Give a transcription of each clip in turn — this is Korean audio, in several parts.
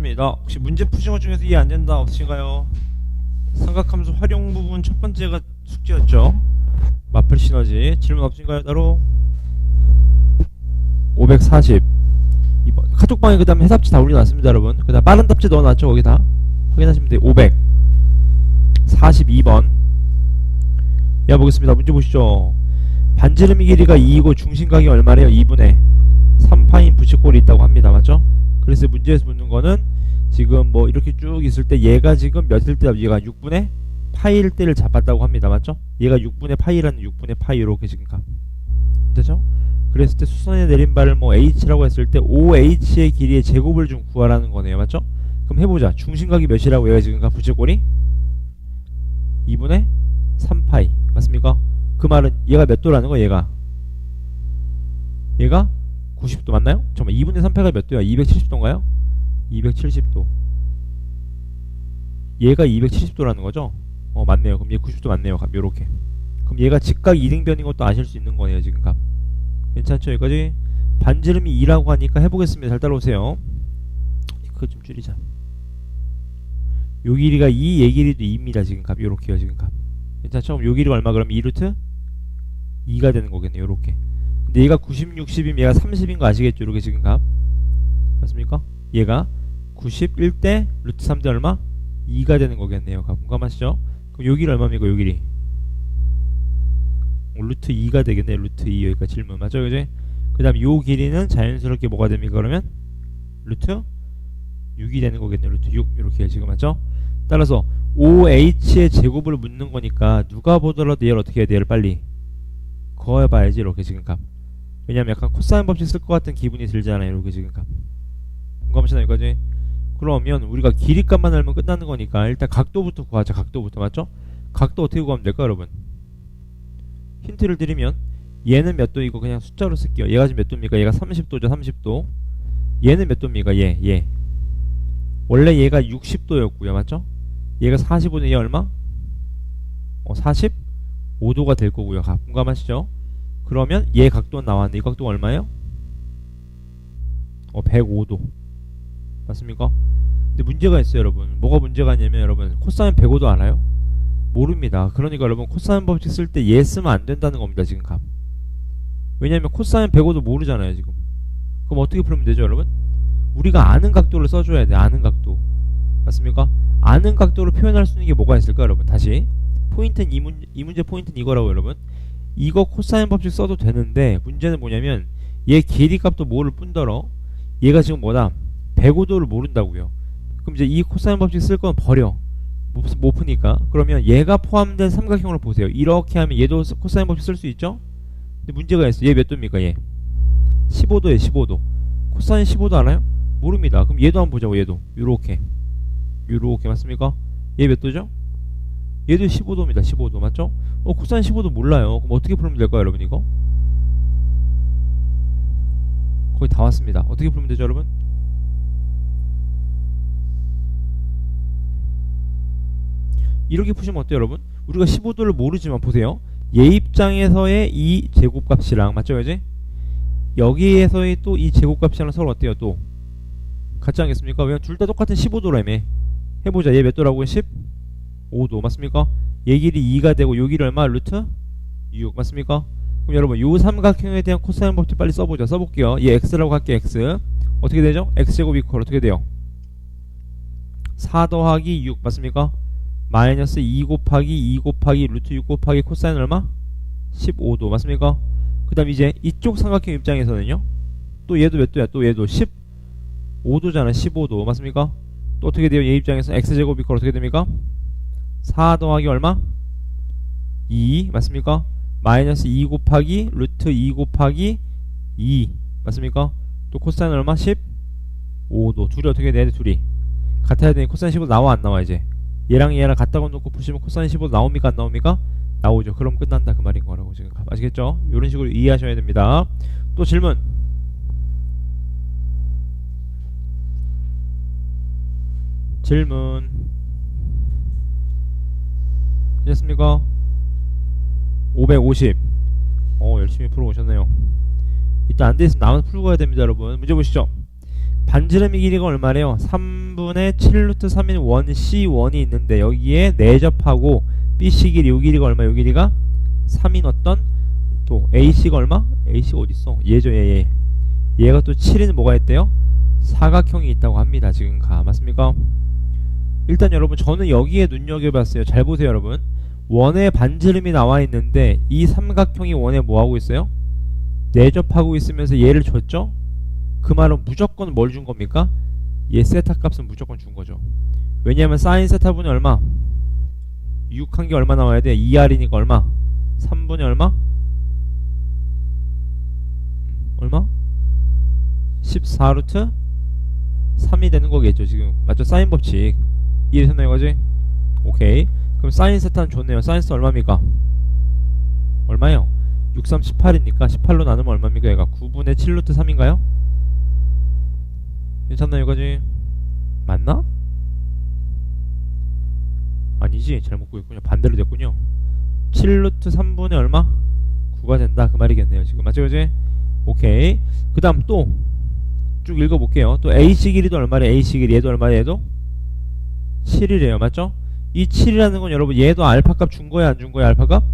반갑습니다. 혹시 문제 푸신 것 중에서 이해 안 된다 없으신가요? 삼각함수 활용 부분 첫 번째가 숙제였죠. 마플 시너지 질문 없으신가요? 따로 540 2번 카톡방에 그 다음에 해답지 다 올려놨습니다 여러분. 그 다음 빠른 답지 넣어놨죠. 거기다 확인하시면 돼요. 542번 야 보겠습니다. 문제 보시죠. 반지름이 길이가 2이고 중심각이 얼마래요? 2분의 3파인 부치꼴이 있다고 합니다. 맞죠? 그래서 문제에서 묻는 거는 지금 뭐 이렇게 쭉 있을 때 얘가 지금 몇일 때 얘가 6분의 파일 때를 잡았다고 합니다. 맞죠? 얘가 6분의 파이라는 6분의 파이 이렇게 지금 가. 되죠? 그랬을 때 수선의 내림발을 뭐 h라고 했을 때 OH의 길이의 제곱을 좀 구하라는 거네요. 맞죠? 그럼 해보자. 중심각이 몇이라고 얘가 지금 가 부치꼴이 2분의 3파이 맞습니까? 그 말은 얘가 몇 도라는 거야? 얘가 90도 맞나요? 잠깐만 2분의 3파이가 몇 도야? 270도인가요? 270도 얘가 270도라는 거죠? 맞네요. 그럼 얘 90도 맞네요. 값 요렇게. 그럼 얘가 직각 이등변인 것도 아실 수 있는 거네요. 지금 값 괜찮죠? 여기까지 반지름이 2라고 하니까 해보겠습니다. 잘 따라오세요. 그거 좀 줄이자. 요 길이가 2, 얘 길이도 2입니다. 지금 값 요렇게요. 지금 값 괜찮죠? 그럼 요 길이가 얼마? 그럼 2루트 2가 되는 거겠네요. 요렇게. 근데 얘가 90, 60이면 얘가 30인 거 아시겠죠? 이렇게 지금 값 맞습니까? 얘가 91대 루트 3대 얼마? 2가 되는 거겠네요. 값 공감하시죠? 그럼 요 길이 얼마입니까? 요 길이 루트 2가 되겠네. 루트 2 여기까지 질문 맞죠? 그지? 그 다음 요 길이는 자연스럽게 뭐가 됩니까? 그러면 루트 6이 되는 거겠네요. 루트 6 이렇게 지금 맞죠? 따라서 OH의 제곱을 묻는 거니까 누가 보더라도 얘를 어떻게 해야 돼? 얘를 빨리 거해봐야지. 이렇게 지금 값 왜냐면 약간 코사인 법칙 쓸 것 같은 기분이 들잖아요. 이렇게 지금 값 공감하시나요? 여기까지? 그러면 우리가 길이값만 알면 끝나는 거니까 일단 각도부터 구하자. 각도부터 맞죠? 각도 어떻게 구하면 될까 여러분? 힌트를 드리면 얘는 몇 도이고 그냥 숫자로 쓸게요. 얘가 지금 몇 도입니까? 얘가 30도죠. 30도 얘는 몇 도입니까? 얘 원래 얘가 60도였고요. 맞죠? 얘가 45는 얘 얼마? 45도가 될 거고요. 공감하시죠? 그러면 얘 각도는 나왔는데 이 각도가 얼마예요? 105도 맞습니까? 근데 문제가 있어요 여러분. 뭐가 문제가 있냐면 여러분 코사인 105도 알아요? 모릅니다. 그러니까 여러분 코사인 법칙 쓸 때 얘 쓰면 안 된다는 겁니다. 지금 값 왜냐면 코사인 105도 모르잖아요. 지금 그럼 어떻게 풀면 되죠 여러분? 우리가 아는 각도를 써줘야 돼. 아는 각도 맞습니까? 아는 각도로 표현할 수 있는 게 뭐가 있을까 여러분? 다시 포인트는 이 문제 포인트는 이거라고 여러분. 이거 코사인 법칙 써도 되는데 문제는 뭐냐면 얘 길이 값도 모를 뿐더러 얘가 지금 뭐다? 105도를 모른다고요. 그럼 이제 이 코사인 법칙 쓸 건 버려. 못 푸니까. 그러면 얘가 포함된 삼각형으로 보세요. 이렇게 하면 얘도 코사인 법칙 쓸 수 있죠? 근데 문제가 있어. 얘 몇 도입니까? 얘 15도에 15도. 코사인 15도 알아요? 모릅니다. 그럼 얘도 한번 보자고. 얘도 요렇게 맞습니까? 얘 몇 도죠? 얘도 15도입니다. 15도 맞죠? 코사인 15도 몰라요. 그럼 어떻게 풀면 될까요 여러분? 이거 거의 다 왔습니다. 어떻게 풀면 되죠 여러분? 이렇게 푸시면 어때요 여러분? 우리가 15도를 모르지만 보세요. 얘 입장에서의 이 제곱값이랑 맞죠 그지? 여기에서의 또 이 제곱값이랑 서로 어때요? 또 같지 않겠습니까? 왜냐면 둘 다 똑같은 15도라며. 해보자. 얘 몇 도라고요? 15도 맞습니까? 얘 길이 2가 되고 요 길이 얼마? 루트 6 맞습니까? 그럼 여러분 요 삼각형에 대한 코사인 법칙 빨리 써보자. 써볼게요. 얘 x라고 할게요. x 어떻게 되죠? x제곱 이퀄 어떻게 돼요? 4 더하기 6 맞습니까? 마이너스 2 곱하기 2 곱하기 루트 6 곱하기 코사인 얼마? 15도 맞습니까? 그 다음 이제 이쪽 삼각형 입장에서는요 또 얘도 몇 도야? 또 얘도 15도잖아. 15도 맞습니까? 또 어떻게 돼요? 얘 입장에서 x제곱 이퀄 어떻게 됩니까? 4 더하기 얼마? 2 맞습니까? 마이너스 2 곱하기 루트 2 곱하기 2 맞습니까? 또 코사인 얼마? 15도. 둘이 어떻게 돼야 돼? 둘이 같아야 되니 코사인 15도 나와 안 나와? 이제 얘랑 얘랑 갖다가 놓고 푸시면 코사인 15도 나옵니까? 안 나옵니까? 나오죠. 그럼 끝난다 그 말인 거라고 지금 아시겠죠? 이런 식으로 이해하셔야 됩니다. 또 질문 됐습니까? 550 열심히 풀어오셨네요. 일단 안돼있으면 나만 풀고 가야 됩니다 여러분. 문제 보시죠. 반지름의 길이가 얼마래요? 3분의 7 루트 3인 1C1이 있는데 여기에 내접하고 BC 길이 요 길이가 얼마? 요 길이가 3인 어떤 또 AC가 얼마? AC가 어딨어? 얘죠 얘. 얘가 또 7인 뭐가 있대요? 사각형이 있다고 합니다. 지금 맞습니까? 일단 여러분 저는 여기에 눈여겨봤어요. 잘 보세요 여러분. 원의 반지름이 나와 있는데 이 삼각형이 원에 뭐하고 있어요? 내접하고 있으면서 얘를 줬죠? 그 말은 무조건 뭘 준 겁니까? 얘 세타 값은 무조건 준 거죠. 왜냐하면 사인 세타분이 얼마? 6한 게 얼마 나와야 돼? 2R이니까 얼마? 3분의 얼마? 얼마? 14 루트 3이 되는 거겠죠 지금. 맞죠? 사인 법칙 이해되나요 이거지? 오케이. 그럼 사인 세타는 좋네요. 사인 세타 얼마입니까? 얼마요? 6, 3, 18이니까 18로 나누면 얼마입니까? 얘가 9분의 7 루트 3인가요? 괜찮나요 이거지? 맞나? 아니지 잘못 구했군요. 반대로 됐군요. 7 루트 3분의 얼마? 9가 된다 그 말이겠네요 지금. 맞죠 그지? 오케이. 그 다음 또 쭉 읽어볼게요. 또 AC 길이도 얼마래? AC 길이 얘도 얼마래? 얘도 7이래요. 맞죠? 이 7이라는 건 여러분 얘도 알파값 준 거야 안 준 거야? 알파값?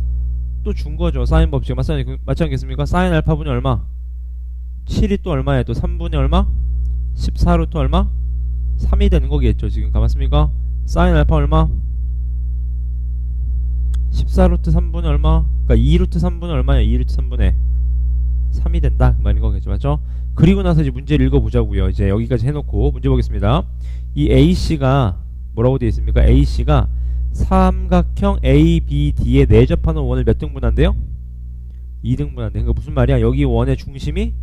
또 준 거죠. 사인 법칙 맞지 않겠습니까? 사인 알파분이 얼마? 7이 또 얼마예요? 또 3분의 얼마? 14 루트 얼마? 3이 되는 거겠죠 지금. 맞습니까? 사인 알파 얼마? 14 루트 3분의 얼마? 그러니까 2 루트 3분의 얼마예요? 2 루트 3분의 3이 된다 그 말인 거겠죠. 맞죠? 그리고 나서 이제 문제를 읽어보자고요. 이제 여기까지 해놓고 문제 보겠습니다. 이 AC가 뭐라고 되어 있습니까? AC가 삼각형 ABD에 내접하는 원을 몇 등분한대요? 2등분한대. 그러니까 무슨 말이야? 여기 원의 중심이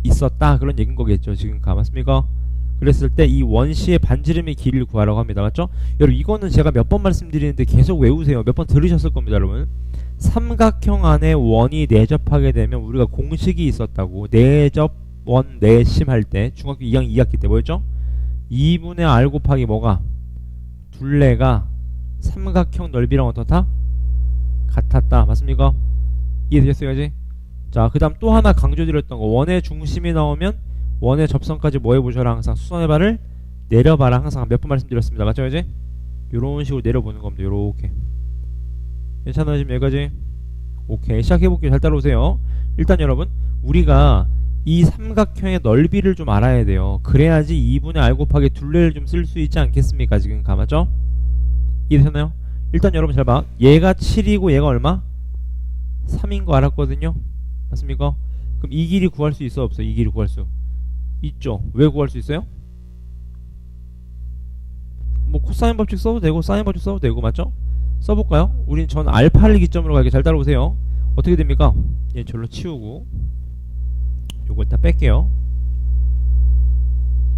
있었다 그런 얘기인 거겠죠. 지금 맞습니까? 그랬을 때 이 원C의 반지름의 길이를 구하라고 합니다. 맞죠? 여러분 이거는 제가 몇 번 말씀드리는데 계속 외우세요. 몇 번 들으셨을 겁니다 여러분. 삼각형 안에 원이 내접하게 되면 우리가 공식이 있었다고. 내접 원 내심 할 때 중학교 2학년 2학기 때 뭐였죠? 2분의 R 곱하기 뭐가? 둘레가 삼각형 넓이랑 어떻다? 같았다. 맞습니까? 이해되셨어요? 이제? 자, 그 다음 또 하나 강조드렸던 거. 원의 중심이 나오면 원의 접선까지 뭐 해보셔라. 항상 수선의 발을 내려봐라. 항상 몇 번 말씀드렸습니다. 맞죠? 이제? 요런 식으로 내려보는 겁니다. 요렇게. 괜찮아요? 지금 여기까지? 오케이. 시작해볼게요. 잘 따라오세요. 일단 여러분 우리가 이 삼각형의 넓이를 좀 알아야 돼요. 그래야지 2분의 R 곱하기 둘레를 좀 쓸 수 있지 않겠습니까? 지금 맞죠? 이해되셨나요? 일단 여러분 잘 봐. 얘가 7이고 얘가 얼마? 3인 거 알았거든요. 맞습니까? 그럼 이 길이 구할 수 있어 없어? 이 길이 구할 수 있죠. 왜 구할 수 있어요? 뭐 코사인 법칙 써도 되고 사인 법칙 써도 되고 맞죠? 써볼까요? 우린 전 알파를 기점으로 갈게. 잘 따라오세요. 어떻게 됩니까? 얘 절로 치우고 요거 일단 뺄게요.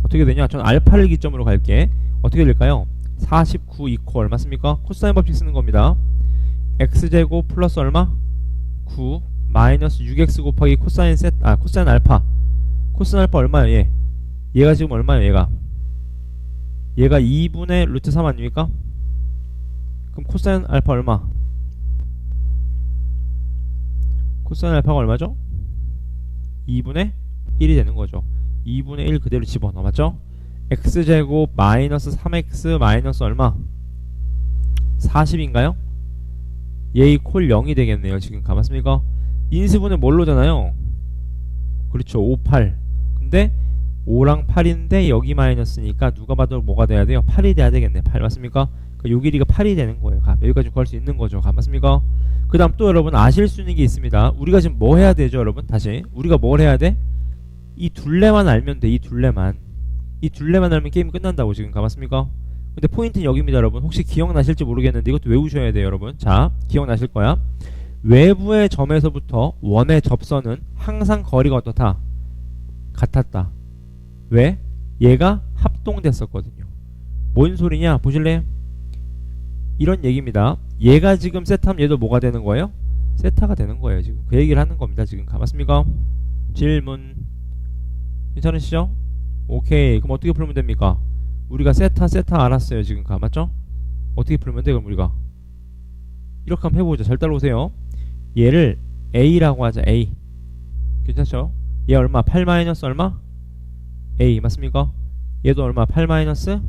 어떻게 되냐? 전 알파를 기점으로 갈게. 어떻게 될까요? 49 이퀄 얼마습니까? 코사인 법칙 쓰는 겁니다. x제곱 플러스 얼마? 9 마이너스 6x 곱하기 코사인 코사인 알파. 코사인 알파 얼마예요? 얘. 얘가 지금 얼마예요? 얘가 2분의 루트 3 아닙니까? 그럼 코사인 알파 얼마? 코사인 알파가 얼마죠? 2분의 1이 되는 거죠. 2분의 1 그대로 집어넣어. 맞죠? x제곱 마이너스 3x 마이너스 얼마? 40인가요? 얘 이퀄 0이 되겠네요. 지금 맞습니까? 인수분해 뭘로 되나요? 그렇죠. 5, 8. 근데 5랑 8인데 여기 마이너스니까 누가 봐도 뭐가 돼야 돼요? 8이 돼야 되겠네. 8 맞습니까? 요 길이가 8이 되는 거예요. 여기까지 구할 수 있는 거죠. 맞습니까? 그 다음 또 여러분 아실 수 있는 게 있습니다. 우리가 지금 뭐 해야 되죠 여러분? 다시 우리가 뭘 해야 돼? 이 둘레만 알면 돼. 이 둘레만 알면 게임 끝난다고 지금 맞습니까? 근데 포인트는 여기입니다 여러분. 혹시 기억나실지 모르겠는데 이것도 외우셔야 돼요 여러분. 자, 기억나실 거야. 외부의 점에서부터 원의 접선은 항상 거리가 어떻다? 같았다. 왜? 얘가 합동됐었거든요. 뭔 소리냐? 보실래요? 이런 얘기입니다. 얘가 지금 세타면 얘도 뭐가 되는 거예요? 세타가 되는 거예요. 지금 그 얘기를 하는 겁니다. 지금 맞습니까? 질문 괜찮으시죠? 오케이. 그럼 어떻게 풀면 됩니까? 우리가 세타 알았어요. 지금 맞죠? 어떻게 풀면 돼? 그럼 우리가 이렇게 한번 해보자. 잘 따라오세요. 얘를 A라고 하자. A 괜찮죠? 얘 얼마? 8 마이너스 얼마? A 맞습니까? 얘도 얼마? 8 마이너스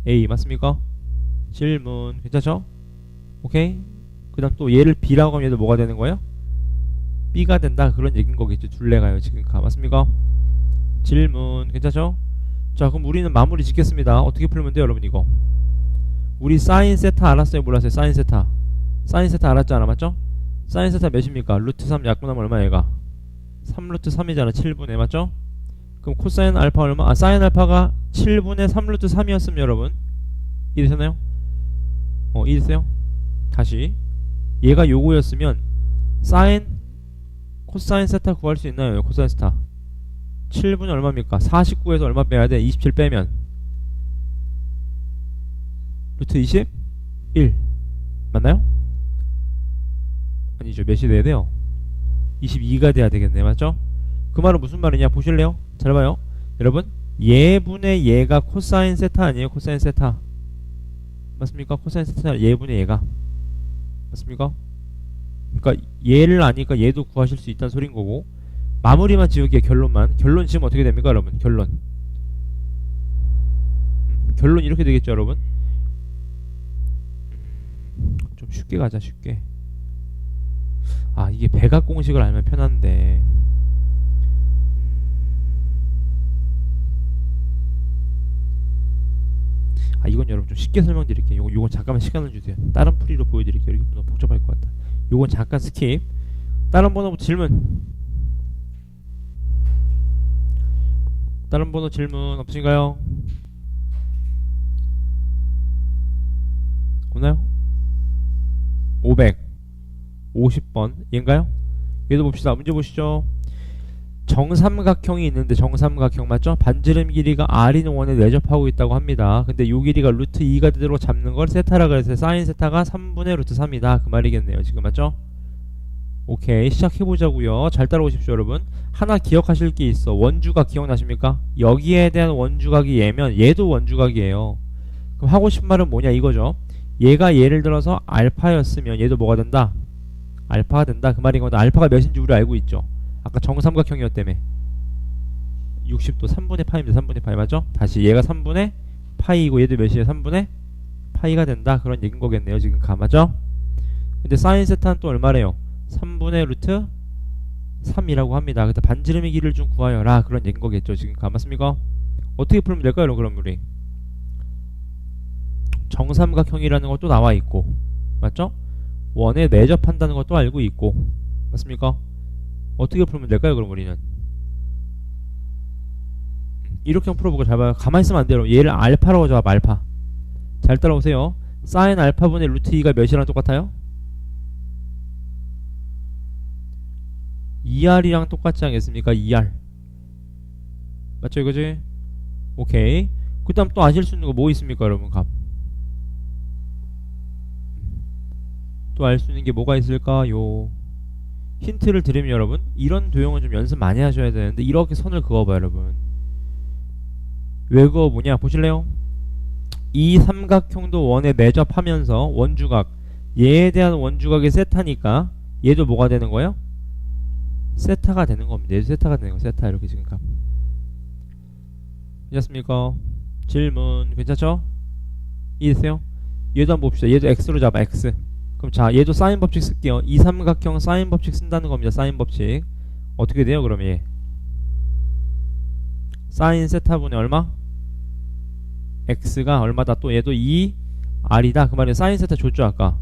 A 맞습니까? 질문 괜찮죠? 오케이. 그 다음 또 얘를 B라고 하면 얘도 뭐가 되는 거예요? B가 된다 그런 얘기인 거겠죠. 둘레가요 지금 가 맞습니까? 질문 괜찮죠? 자 그럼 우리는 마무리 짓겠습니다. 어떻게 풀면 돼요 여러분 이거? 우리 사인 세타 알았어요 몰랐어요? 사인 세타 알았지 않아 맞죠? 사인 세타 몇입니까? 루트 3 약분하면 얼마 얘가? 3 루트 3이잖아 7분의 맞죠? 그럼 코사인 알파 얼마? 사인 알파가 7분의 3 루트 3이었으면 여러분 이해되셨나요? 이해됐어요? 다시 얘가 요거였으면 사인 코사인 세타 구할 수 있나요? 코사인 세타 7분의 얼마입니까? 49에서 얼마 빼야 돼? 27 빼면 루트 21 맞나요? 아니죠 몇이 돼야 돼요? 22가 돼야 되겠네 맞죠? 그 말은 무슨 말이냐 보실래요? 잘 봐요 여러분 얘분의 얘가 코사인 세타 아니에요? 코사인 세타 맞습니까? 코사인 세타 얘분의 얘가 맞습니까? 그러니까 얘를 아니까 얘도 구하실 수 있다는 소린 거고 마무리만 지우기에 결론만 결론 지으면 어떻게 됩니까 여러분? 결론 결론 이렇게 되겠죠 여러분? 좀 쉽게 가자 쉽게 이게 백악 공식을 알면 편한데 이건 여러분 좀 쉽게 설명드릴게요. 요건 잠깐만 시간을 주세요. 다른 풀이로 보여드릴게요. 이렇게 너무 복잡할 것 같다. 요건 잠깐 스킵. 다른 번호부터 질문. 다른 번호 질문 없으신가요? 없나요? 550번 얘인가요? 얘도 봅시다. 문제 보시죠. 정삼각형이 있는데 정삼각형 맞죠? 반지름 길이가 r인 원에 내접하고 있다고 합니다. 근데 요 길이가 루트 2가 되도록 잡는 걸 세타라 그래서 사인 세타가 3분의 루트 3이다 그 말이겠네요. 지금 맞죠? 오케이 시작해보자고요. 잘 따라오십시오 여러분. 하나 기억하실 게 있어. 원주각 기억나십니까? 여기에 대한 원주각이 얘면 얘도 원주각이에요. 그럼 하고 싶은 말은 뭐냐 이거죠. 얘가 예를 들어서 알파였으면 얘도 뭐가 된다? 알파가 된다 그 말인 건데 알파가 몇인지 우리 알고 있죠. 아까 정삼각형이었다며 60도 3분의 파입니다. 3분의 파이 맞죠? 다시 얘가 3분의 파이고 얘도 몇이에요? 3분의 파이가 된다 그런 얘기인 거겠네요. 지금 가 맞죠? 근데 사인 세타는 또 얼마래요? 3분의 루트 3이라고 합니다. 그때 반지름의 길이를 좀 구하여라 그런 얘기인 거겠죠. 지금 가 맞습니까? 어떻게 풀면 될까요? 그럼 우리 정삼각형이라는 것도 나와 있고 맞죠? 원에 내접한다는 것도 알고 있고 맞습니까? 어떻게 풀면 될까요? 그럼 우리는 이렇게 한번 풀어보고 잘 봐요. 가만히 있으면 안 돼요. 얘를 알파라고 잡아. 알파 잘 따라오세요. 사인 알파분의 루트 2가 몇이랑 똑같아요? 2r이랑 똑같지 않겠습니까? 2r 맞죠 이거지? 오케이 그 다음 또 아실 수 있는 거 뭐 있습니까 여러분? 값 또 알 수 있는 게 뭐가 있을까요? 힌트를 드리면 여러분 이런 도형은 좀 연습 많이 하셔야 되는데 이렇게 선을 그어봐요 여러분. 왜 그어보냐 보실래요? 이 삼각형도 원에 내접하면서 원주각 얘에 대한 원주각이 세타니까 얘도 뭐가 되는 거예요? 세타가 되는 겁니다. 얘도 세타가 되는 거 세타 이렇게 지금 값 괜찮습니까? 질문 괜찮죠? 이해됐어요? 얘도 한번 봅시다. 얘도 x로 잡아 x. 그럼 자 얘도 사인 법칙 쓸게요. 이 삼각형 사인 법칙 쓴다는 겁니다. 사인 법칙 어떻게 돼요 그럼 얘 사인 세타분의 얼마? x가 얼마다 또 얘도 2r이다 그 말은 사인 세타 줬죠 아까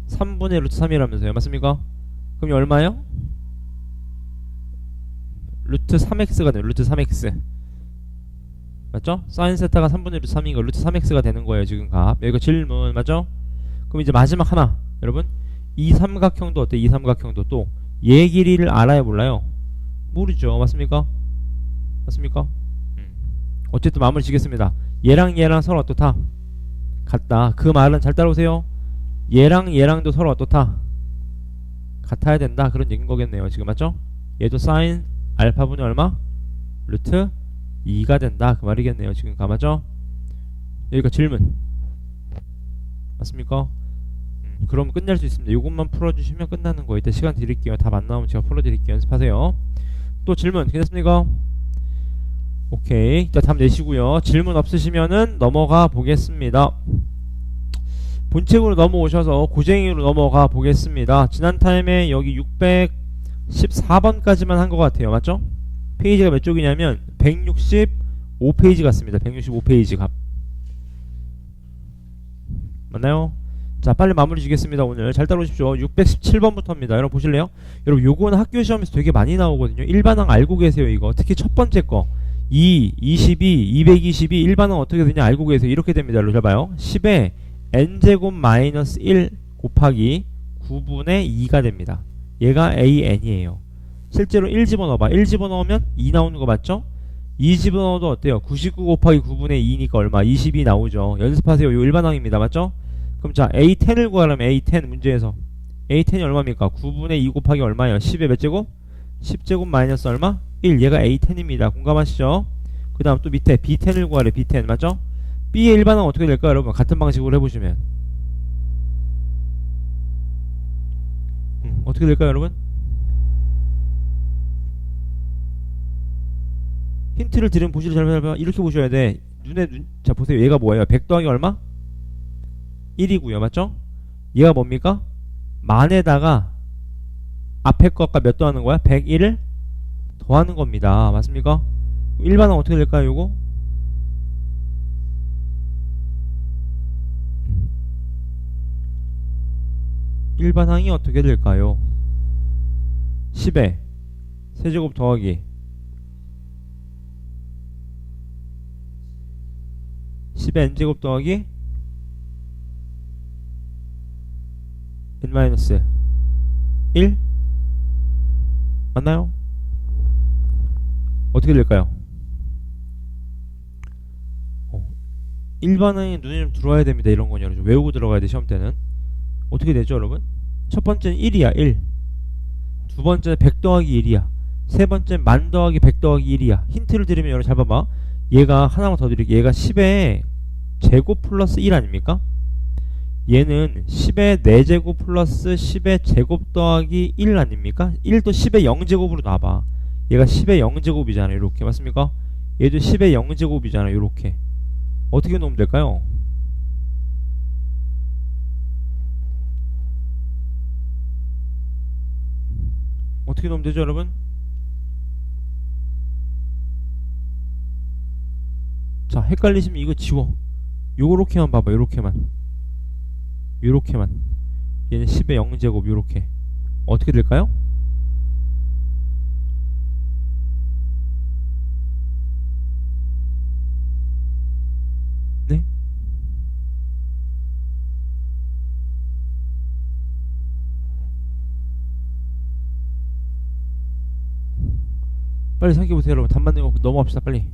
3분의 루트 3이라면서요 맞습니까? 그럼 얼마예요? 루트 3x가 돼요. 루트 3x 맞죠? 사인 세타가 3분의 루트 3인 거 루트 3x가 되는 거예요 지금 값. 여기가 질문 맞죠? 그럼 이제 마지막 하나 여러분 이 삼각형도 어때? 이 삼각형도 또 얘 길이를 알아요 몰라요? 모르죠 맞습니까? 맞습니까? 어쨌든 마무리 지겠습니다. 얘랑 얘랑 서로 어떻다? 같다. 그 말은 잘 따라오세요. 얘랑 얘랑도 서로 어떻다? 같아야 된다 그런 얘기인 거겠네요 지금 맞죠? 얘도 사인 알파분의 얼마? 루트 2가 된다 그 말이겠네요 지금 맞죠? 여기가 질문 맞습니까? 그럼 끝낼 수 있습니다. 이것만 풀어주시면 끝나는 거. 이때 시간 드릴게요. 답 안 나오면 제가 풀어드릴게요. 연습하세요. 또 질문 괜찮습니까? 오케이. 일단 답 내시고요. 질문 없으시면은 넘어가 보겠습니다. 본책으로 넘어오셔서 고쟁이로 넘어가 보겠습니다. 지난 타임에 여기 614번까지만 한 것 같아요. 맞죠? 페이지가 몇 쪽이냐면 165페이지 같습니다. 165페이지 값. 맞나요? 자, 빨리 마무리 지겠습니다. 오늘 잘 따라오십시오. 617번부터입니다. 여러분 보실래요? 여러분 요거는 학교 시험에서 되게 많이 나오거든요. 일반항 알고 계세요. 이거 특히 첫 번째 거 2, 22, 222 일반항 어떻게 되냐 알고 계세요. 이렇게 됩니다. 여러분 잘 봐요. 10에 n제곱 마이너스 1 곱하기 9분의 2가 됩니다. 얘가 an이에요. 실제로 1 집어넣어봐. 1 집어넣으면 2 나오는 거 맞죠? 2 집어넣어도 어때요? 99 곱하기 9분의 2니까 얼마? 22 나오죠. 연습하세요. 요 일반항입니다. 맞죠? 그럼 자 A10을 구하려면 A10 문제에서 A10이 얼마입니까? 9분의 2 곱하기 얼마예요? 10의 몇 제곱? 10제곱 마이너스 얼마? 1. 얘가 A10입니다. 공감하시죠? 그 다음 또 밑에 B10을 구하래. B10 맞죠? B의 일반항 어떻게 될까요? 여러분 같은 방식으로 해보시면 어떻게 될까요? 여러분? 힌트를 드리면 보시죠. 잘 봐. 이렇게 보셔야 돼. 자 보세요. 얘가 뭐예요? 100 더하기 얼마? 1이고요. 맞죠? 얘가 뭡니까? 만에다가 앞에 것과 몇 더하는 거야? 101을 더하는 겁니다. 맞습니까? 일반항 어떻게 될까요? 요거? 일반항이 어떻게 될까요? 10에 세제곱 더하기 10에 n제곱 더하기 n-1 맞나요? 어떻게 될까요? 일반항에 눈이 좀 들어와야 됩니다. 이런 건 여러분 외우고 들어가야 돼. 시험 때는 어떻게 되죠 여러분? 첫 번째는 1이야 1. 두 번째는 100 더하기 1이야. 세 번째는 만 더하기 100 더하기 1이야. 힌트를 드리면 여러분 잘 봐봐. 얘가 하나만 더 드릴게요. 얘가 10의 제곱 플러스 1 아닙니까? 얘는 10의 4제곱 플러스 10의 제곱 더하기 1 아닙니까? 1도 10의 0제곱으로 나와봐. 얘가 10의 0제곱이잖아요. 이렇게 맞습니까? 얘도 10의 0제곱이잖아요. 이렇게 어떻게 놓으면 될까요? 어떻게 놓으면 되죠 여러분? 자 헷갈리시면 이거 지워. 요렇게만 봐봐. 요렇게만 얘는 10의 0제곱 요렇게 어떻게 될까요? 네? 빨리 생각해보세요 여러분. 답 맞는 거 넘어갑시다 빨리.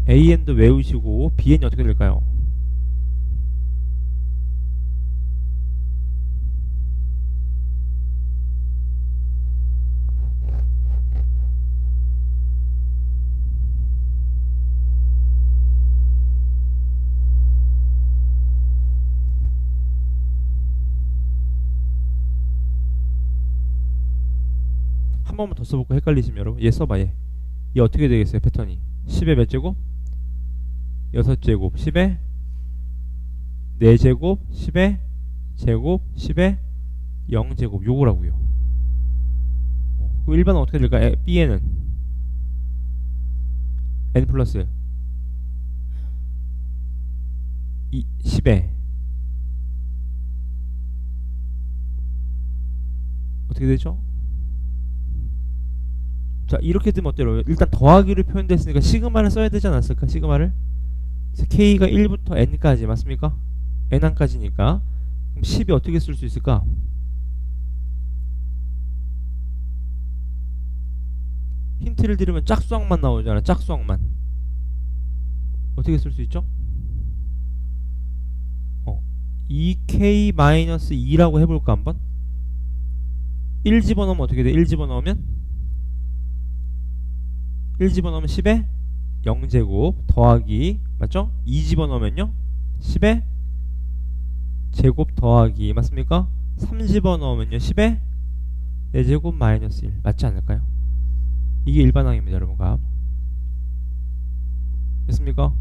AN도 외우시고 BN이 어떻게 될까요? 한 번만 더 써볼까? 헷갈리시면 여러분 얘 써봐. 얘 어떻게 되겠어요 패턴이? 10의 몇 제곱? 6제곱 10의 4제곱 10의 제곱 10의 0제곱 요거라고요. 그럼 일반은 어떻게 될까? B에는 n 플러스 10에 어떻게 되죠? 자 이렇게 되면 어때요? 일단 더하기로 표현됐으니까 시그마를 써야 되지 않았을까? 시그마를 그래서 K가 1부터 N까지 맞습니까? N1까지니까 그럼 10이 어떻게 쓸 수 있을까? 힌트를 드리면 짝수항만 나오잖아. 짝수항만 어떻게 쓸 수 있죠? 2K-2라고 해볼까 한번? 1 집어넣으면 어떻게 돼? 1 집어넣으면 10에 0제곱 더하기 맞죠? 2 집어넣으면요 10에 제곱 더하기3 집어넣으면요 10에 4제곱 마이너스 1 맞지 않을까요? 이게 일반항입니다, 여러분. 값. 됐습니까?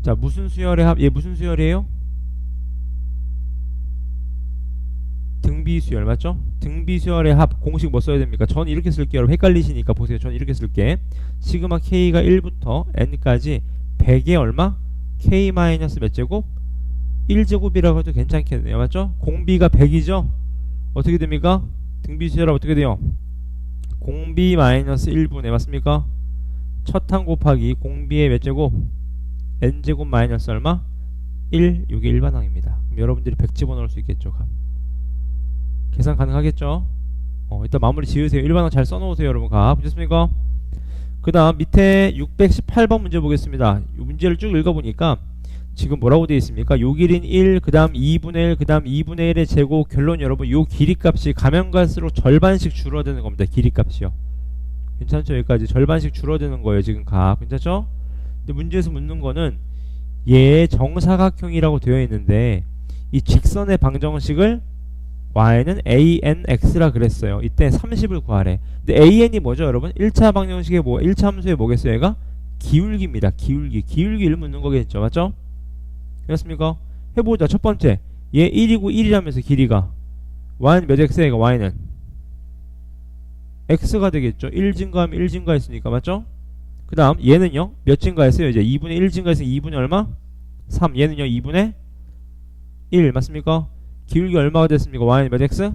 자, 무슨 수열의 합? 얘 무슨 수열이에요? 등비수열 맞죠? 등비수열의 합 공식 뭐 써야 됩니까? 전 이렇게 쓸게요. 여러분 헷갈리시니까 보세요. 전 이렇게 쓸게. 시그마 K가 1부터 N까지 100의 얼마? K 마이너스 몇 제곱? 1제곱이라고 해도 괜찮겠네요. 맞죠? 공비가 100이죠? 어떻게 됩니까? 등비수열합 어떻게 돼요? 공비 마이너스 1분의 맞습니까? 첫 항 곱하기 공비의 몇 제곱? N제곱 마이너스 얼마? 1. 이게 일반항입니다. 그럼 여러분들이 100 집어넣을 수 있겠죠? 계산 가능하겠죠? 일단 마무리 지으세요. 일반항 잘 써놓으세요, 여러분. 됐습니까? 그 다음 밑에 618번 문제 보겠습니다. 이 문제를 쭉 읽어보니까 지금 뭐라고 되어 있습니까? 요 길이는 1, 그 다음 2분의 1, 그 다음 2분의 1의 제곱. 결론 여러분 요 길이값이 가면 갈수록 절반씩 줄어드는 겁니다. 길이값이요. 괜찮죠? 여기까지 절반씩 줄어드는 거예요. 지금 괜찮죠? 근데 문제에서 묻는 거는 얘 정사각형이라고 되어 있는데 이 직선의 방정식을 y는 anx라 그랬어요. 이때 30을 구하래. 근데 an이 뭐죠, 여러분? 1차 방정식의 1차 함수의 뭐겠어요? 얘가 기울기입니다. 기울기를 묻는 거겠죠. 맞죠? 그렇습니까? 해보자. 첫 번째. 얘 1이고 1이라면서 길이가 y는 몇 x예요? y는 x가 되겠죠. 1 증가하면 1 증가했으니까. 맞죠? 그 다음 얘는요. 몇 증가했어요? 이제 2분의 1 증가했으니까 2분의 얼마? 3. 얘는요. 2분의 1 맞습니까? 기울기 얼마가 됐습니까? y는 몇 x?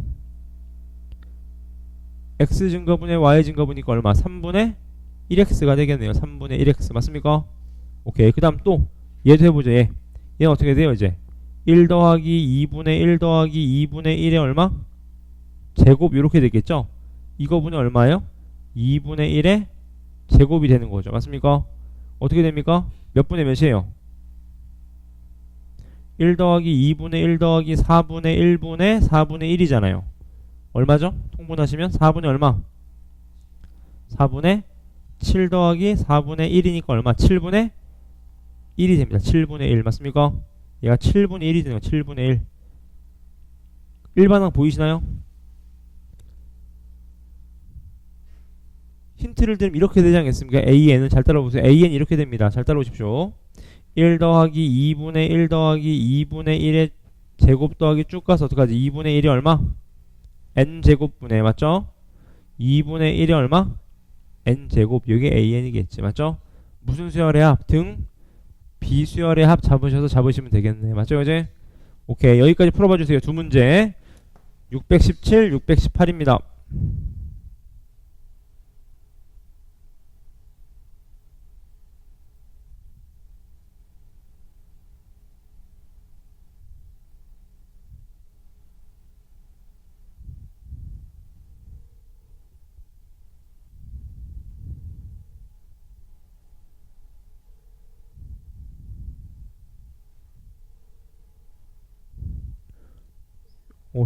x 증가분의 y 증가분이니까 얼마? 3분의 1x가 되겠네요. 3분의 1x 맞습니까? 오케이. 그 다음 또 얘도 해보죠. 얘는 어떻게 돼요? 이제 1 더하기 2분의 1 더하기 2분의 1의 얼마? 제곱 이렇게 되겠죠? 이거분이 얼마예요? 2분의 1의 제곱이 되는 거죠. 맞습니까? 어떻게 됩니까? 몇 분의 몇이에요? 1 더하기 2분의 1 더하기 4분의 1분의 4분의 1이잖아요. 얼마죠? 통분하시면 4분의 얼마? 4분의 7 더하기 4분의 1이니까 얼마? 7분의 1이 됩니다. 7분의 1 맞습니까? 얘가 7분의 1이 되는 거 7분의 1. 일반항 보이시나요? 힌트를 드리면 이렇게 되지 않겠습니까? AN은 잘 따라오세요. AN 이렇게 됩니다. 잘 따라오십시오. 1 더하기 2분의 1 더하기 2분의 1의 제곱 더하기 쭉 가서 어떡하지? 2분의 1이 얼마? n제곱분의 맞죠? 2분의 1이 얼마? n제곱. 이게 an이겠지. 맞죠? 무슨 수열의 합? 등 비수열의 합 잡으셔서 잡으시면 되겠네. 맞죠? 이제? 오케이. 여기까지 풀어봐 주세요. 두 문제. 617, 618입니다.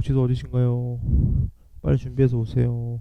지도 어디신가요? 빨리 준비해서 오세요.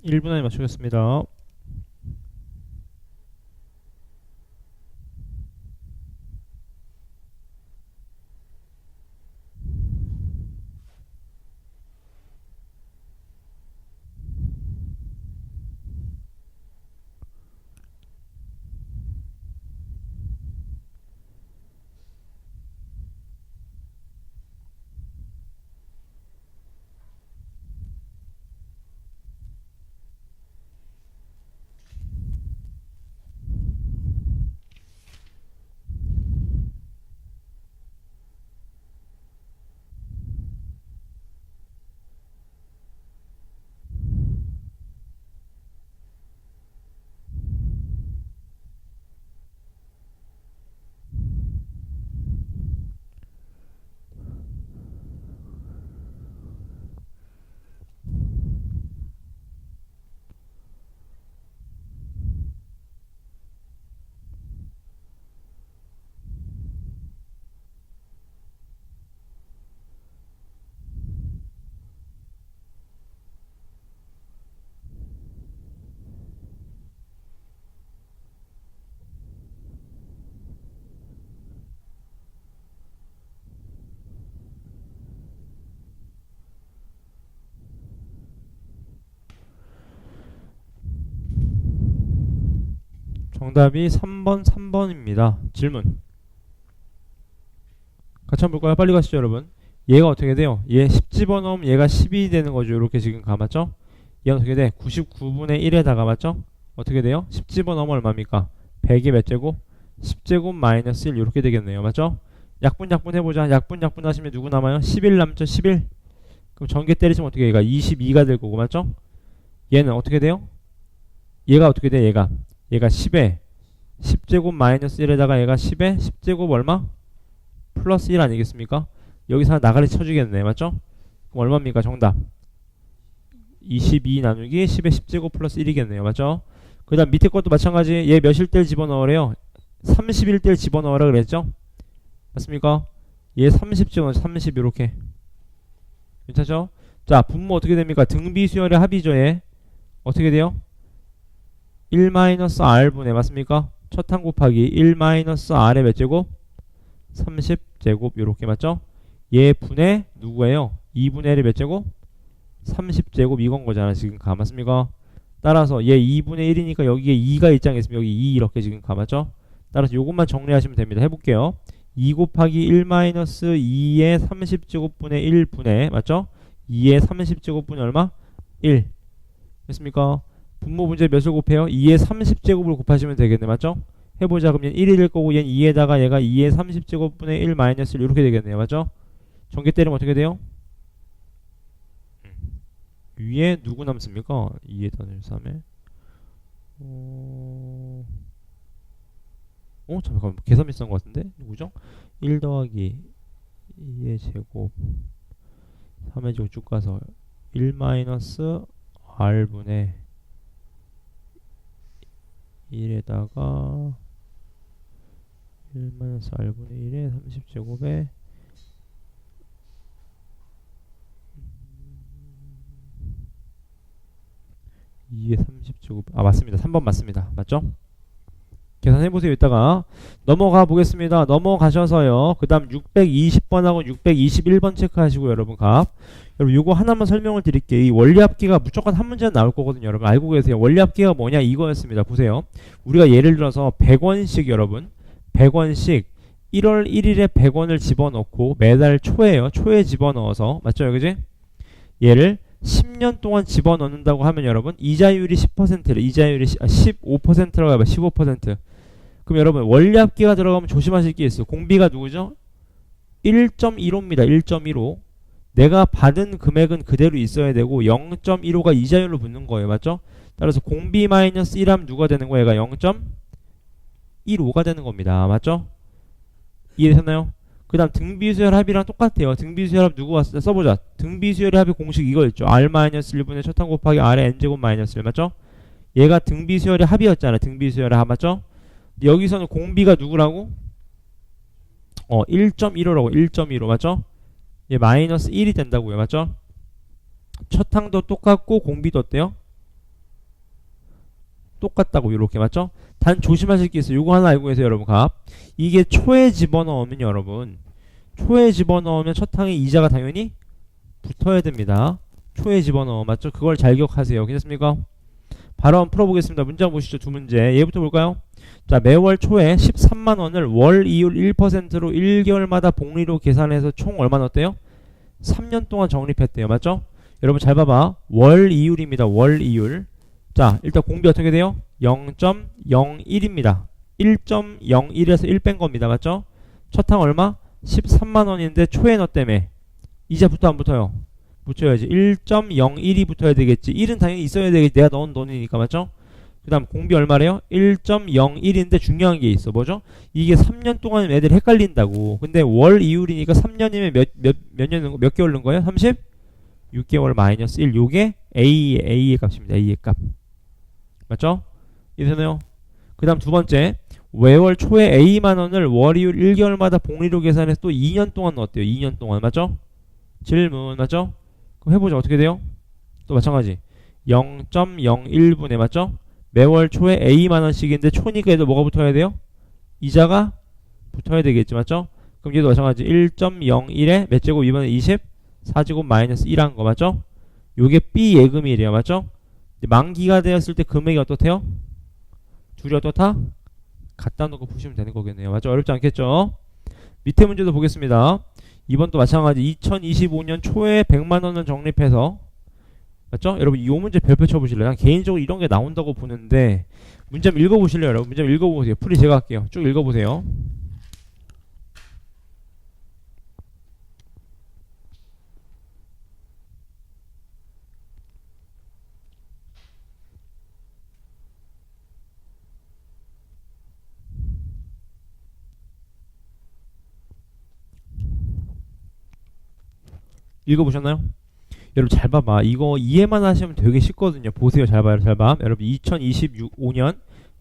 1분 안에 맞추겠습니다. 정답이 3번입니다. 질문. 같이 한번 볼까요? 빨리 가시죠, 여러분. 얘가 어떻게 돼요? 얘 10 집어넣으면 얘가 10이 되는 거죠. 이렇게 지금 감았죠? 얘가 어떻게 돼? 99분의 1에다가 맞죠? 어떻게 돼요? 10 집어넣으면 얼마입니까? 100이 몇 제곱? 10제곱 마이너스 1 이렇게 되겠네요. 맞죠? 약분 해보자. 약분 하시면 누구 남아요? 11 남죠? 11. 그럼 전개 때리시면 어떻게 얘가 22가 될 거고 맞죠? 얘는 어떻게 돼요? 얘가 어떻게 돼? 얘가 10에 10제곱 마이너스 1에다가 얘가 10에 10제곱 얼마? 플러스 1 아니겠습니까? 여기서 나가리 쳐주겠네. 맞죠? 그럼 얼마입니까? 정답 22 나누기 10에 10제곱 플러스 1이겠네요. 맞죠? 그 다음 밑에 것도 마찬가지. 얘 몇일 때 집어넣으래요? 31대 집어넣으라 그랬죠? 맞습니까? 얘 30 집어넣어. 30 이렇게. 괜찮죠? 자, 분모 어떻게 됩니까? 등비수열의 합이죠. 얘 어떻게 돼요? 1-r분의 맞습니까? 첫 항 곱하기 1-r의 몇 제곱? 30제곱 요렇게 맞죠? 얘 분의 누구예요? 2분의 1의 몇 제곱? 30제곱 이건 거잖아 지금 감았습니까? 따라서 얘 2분의 1이니까 여기에 2가 있지 않겠습니까? 여기 2 이렇게 지금 감았죠? 따라서 요것만 정리하시면 됩니다. 해볼게요. 2 곱하기 1-2의 30제곱분의 1분의 맞죠? 2의 30제곱분의 얼마? 1 됐습니까? 분모 문제 몇을 곱해요? 2의 30제곱을 곱하시면 되겠네. 맞죠? 해보자. 그럼 얘는 1이 될 거고 얘는 2에다가 얘가 2의 30제곱분의 1 마이너스 1 이렇게 되겠네요. 맞죠? 전개 때리면 어떻게 돼요? 위에 누구 남습니까? 2에다 1, 3에 잠깐만 계산 비슷한 것 같은데? 누구죠? 1 더하기 2의 제곱 3의 제곱 쭉 가서 1 마이너스 r분의 1에다가 1 마이너스 r분의 1에 30제곱에 2에 30제곱 맞습니다. 3번 맞습니다. 맞죠? 계산해보세요. 이따가 넘어가 보겠습니다. 넘어가셔서요. 그 다음 620번하고 621번 체크하시고 여러분 값 여러분 요거 하나만 설명을 드릴게요. 이 원리합계가 무조건 한 문제는 나올 거거든요. 여러분 알고 계세요. 원리합계가 뭐냐 이거였습니다. 보세요. 우리가 예를 들어서 100원씩 여러분 100원씩 1월 1일에 100원을 집어넣고 매달 초에요. 초에 집어넣어서 맞죠? 그지? 얘를 10년 동안 집어넣는다고 하면 여러분 이자율이 10%래. 이자율이 15%라고 해봐. 15%. 그럼 여러분 원리합계가 들어가면 조심하실 게 있어요. 공비가 누구죠? 1.15입니다. 1.15. 내가 받은 금액은 그대로 있어야 되고 0.15가 이자율로 붙는 거예요. 맞죠? 따라서 공비 마이너스 1하면 누가 되는 거예요? 얘가 0.15가 되는 겁니다. 맞죠? 이해되셨나요? 그 다음 등비수열 합이랑 똑같아요. 등비수열 합 누구 왔어요? 써보자. 등비수열의 합의 공식 이거였죠. r-1분의 첫 항 곱하기 r의 n제곱 마이너스 1 맞죠? 얘가 등비수열의 합이었잖아. 등비수열의 합 맞죠? 여기서는 공비가 누구라고? 1.15라고 1.15 맞죠? 얘 마이너스 1이 된다고요. 맞죠? 첫 항도 똑같고 공비도 어때요? 똑같다고 이렇게 맞죠? 단 조심하실 게 있어요. 요거 하나 알고 계세요 여러분. 값 이게 초에 집어넣으면 여러분 초에 집어넣으면 첫 항에 이자가 당연히 붙어야 됩니다. 초에 집어넣어 맞죠? 그걸 잘 기억하세요. 괜찮습니까? 바로 한번 풀어보겠습니다. 문장 보시죠. 두 문제. 얘부터 볼까요? 자, 매월 초에 13만원을 월 이율 1%로 1개월마다 복리로 계산해서 총 얼마 넣었대요? 3년 동안 적립했대요. 맞죠? 여러분 잘 봐봐. 월 이율입니다. 월 이율. 자, 일단 공비 어떻게 돼요? 0.01입니다. 1.01에서 1 뺀 겁니다. 맞죠? 첫 항 얼마? 13만원인데 초에 넣었다며. 이자 붙어 안 붙어요? 붙여야지. 1.01이 붙어야 되겠지. 1은 당연히 있어야 되겠지. 내가 넣은 돈이니까. 맞죠? 그 다음 공비 얼마래요? 1.01인데 중요한 게 있어. 뭐죠? 이게 3년 동안 애들이 헷갈린다고. 근데 월 이율이니까 3년이면 몇 개월 넣은 거예요? 36개월 마이너스 1. 요게 A의 값입니다. A의 값. 맞죠? 이해되나요? 그 다음 두 번째. 매월 초에 A만원을 월 이율 1개월마다 복리로 계산해서 또 2년 동안 넣었대요. 2년 동안. 맞죠? 질문. 맞죠? 그럼 해보자. 어떻게 돼요? 또 마찬가지. 0.01분에 맞죠? 매월 초에 A만원씩인데 초니까 얘도 뭐가 붙어야 돼요? 이자가 붙어야 되겠지. 맞죠? 그럼 얘도 마찬가지. 1.01에 몇 제곱 이번에 20? 4제곱 마이너스 1 한 거 맞죠? 요게 B 예금일이에요. 맞죠? 만기가 되었을 때 금액이 어떻대요? 둘이 어떻다? 갖다 놓고 푸시면 되는 거겠네요. 맞죠? 어렵지 않겠죠? 밑에 문제도 보겠습니다. 이번 또 마찬가지 2025년 초에 100만원을 적립해서 맞죠? 여러분 이 문제 별표 쳐보실래요? 난 개인적으로 이런 게 나온다고 보는데 문제 한번 읽어보실래요? 여러분 문제 한번 읽어보세요. 풀이 제가 할게요. 쭉 읽어보세요. 읽어보셨나요? 여러분 잘 봐봐. 이거 이해만 하시면 되게 쉽거든요. 보세요. 잘 봐요. 잘 봐. 여러분 2025년,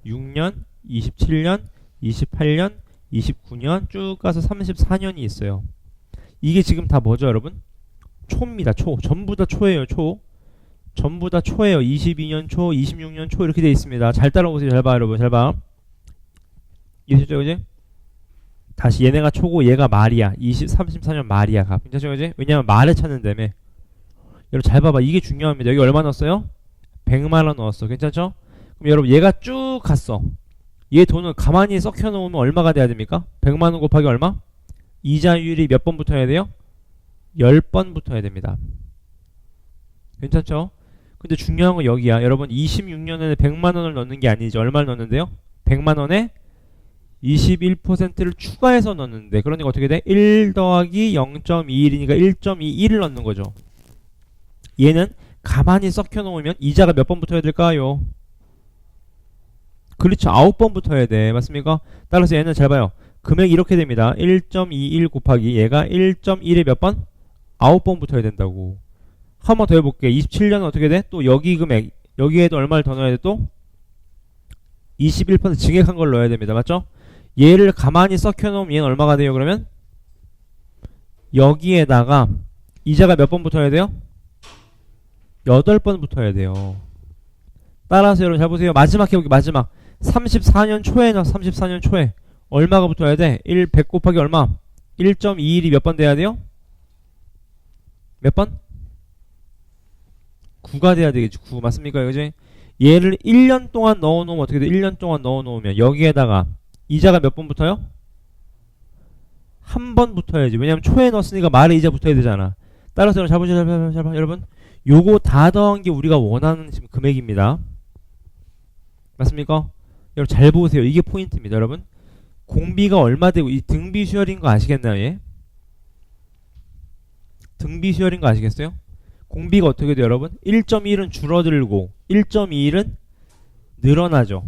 6년, 27년, 28년, 29년 쭉 가서 34년이 있어요. 이게 지금 다 뭐죠 여러분? 초입니다. 초. 전부 다 초예요. 초. 전부 다 초예요. 22년 초, 26년 초 이렇게 돼 있습니다. 잘 따라오세요. 잘 봐 여러분. 잘 봐. 이해되죠 그지? 다시 얘네가 초고 얘가 말이야. 34년 말이야. 괜찮죠 그지? 왜냐면 말을 찾는다며. 여러분 잘 봐봐. 이게 중요합니다. 여기 얼마 넣었어요? 100만원 넣었어. 괜찮죠? 그럼 여러분 얘가 쭉 갔어. 얘 돈을 가만히 썩혀 놓으면 얼마가 돼야 됩니까? 100만원 곱하기 얼마? 이자율이 몇 번 붙어야 돼요? 10번 붙어야 됩니다. 괜찮죠? 근데 중요한 건 여기야. 여러분 26년에는 100만원을 넣는 게 아니죠. 얼마를 넣는데요? 100만원에 21%를 추가해서 넣는데 그러니까 어떻게 돼? 1 더하기 0.21이니까 1.21을 넣는 거죠. 얘는 가만히 썩혀 놓으면 이자가 몇 번 붙어야 될까요? 그렇죠. 9번 붙어야 돼. 맞습니까? 따라서 얘는 잘 봐요. 금액이 이렇게 됩니다. 1.21 곱하기 얘가 1.1에 몇 번? 9번 붙어야 된다고. 한 번 더 해볼게. 27년은 어떻게 돼? 또 여기 금액 여기에도 얼마를 더 넣어야 돼 또? 21% 증액한 걸 넣어야 됩니다. 맞죠? 얘를 가만히 썩혀 놓으면 얘는 얼마가 돼요 그러면? 여기에다가 이자가 몇 번 붙어야 돼요? 8번 붙어야 돼요. 따라서 여러분 잘 보세요. 마지막 해볼게요. 마지막 34년 초에 넣어. 34년 초에 얼마가 붙어야 돼? 100 곱하기 얼마? 1.21이 몇 번 돼야 돼요? 몇 번? 9가 돼야 되겠지. 9 맞습니까? 그지? 얘를 1년 동안 넣어놓으면 어떻게 돼? 1년 동안 넣어놓으면 여기에다가 이자가 몇 번 붙어요? 한 번 붙어야지. 왜냐면 초에 넣었으니까 말에 이자 붙어야 되잖아. 따라서 여러분 잘 보세요. 잘 봐. 여러분 요거 다 더한 게 우리가 원하는 지금 금액입니다. 맞습니까? 여러분 잘 보세요. 이게 포인트입니다. 여러분 공비가 얼마 되고 이 등비 수열인 거 아시겠나요? 얘? 등비 수열인 거 아시겠어요? 공비가 어떻게 돼요 여러분? 1.1은 줄어들고 1.21은 늘어나죠.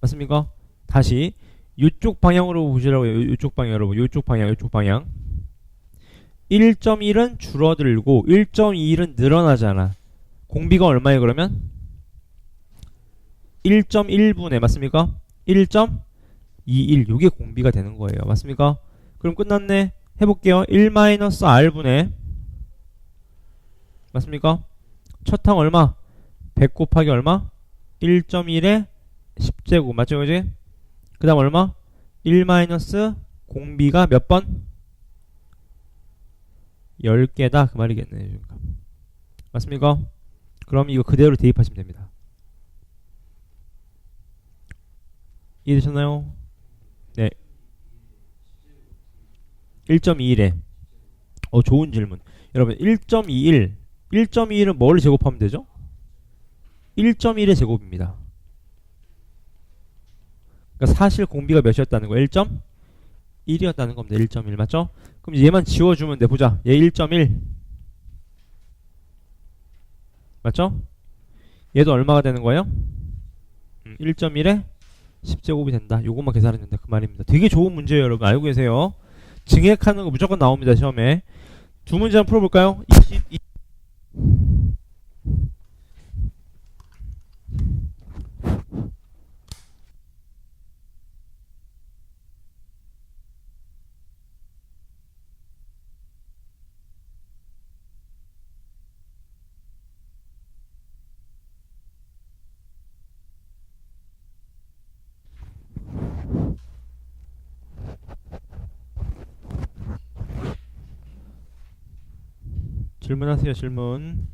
맞습니까? 다시 이쪽 방향으로 보시라고요. 이쪽 방향 여러분. 이쪽 방향. 1.1은 줄어들고 1.21은 늘어나잖아. 공비가 얼마예요 그러면? 1.1분의 맞습니까? 1.21 요게 공비가 되는 거예요. 맞습니까? 그럼 끝났네. 해볼게요. 1-R분의 맞습니까? 첫 항 얼마? 100 곱하기 얼마? 1.1에 10제곱 맞죠 그지? 그 다음 얼마? 1 마이너스 공비가 몇 번? 10개다 그 말이겠네. 맞습니까? 그럼 이거 그대로 대입하시면 됩니다. 이해되셨나요? 네. 1.21에 좋은 질문. 여러분 1.21 1.21은 뭘 제곱하면 되죠? 1.1의 제곱입니다. 그러니까 사실 공비가 몇이었다는 거? 1.1이었다는 겁니다. 1.1 맞죠? 그럼 얘만 지워주면 돼. 보자. 얘 1.1 맞죠? 얘도 얼마가 되는 거예요? 1.1에 10제곱이 된다. 요것만 계산하면 된다. 그 말입니다. 되게 좋은 문제예요, 여러분. 알고 계세요? 증액하는 거 무조건 나옵니다, 시험에. 두 문제 한번 풀어볼까요? 22. 질문하세요, 질문.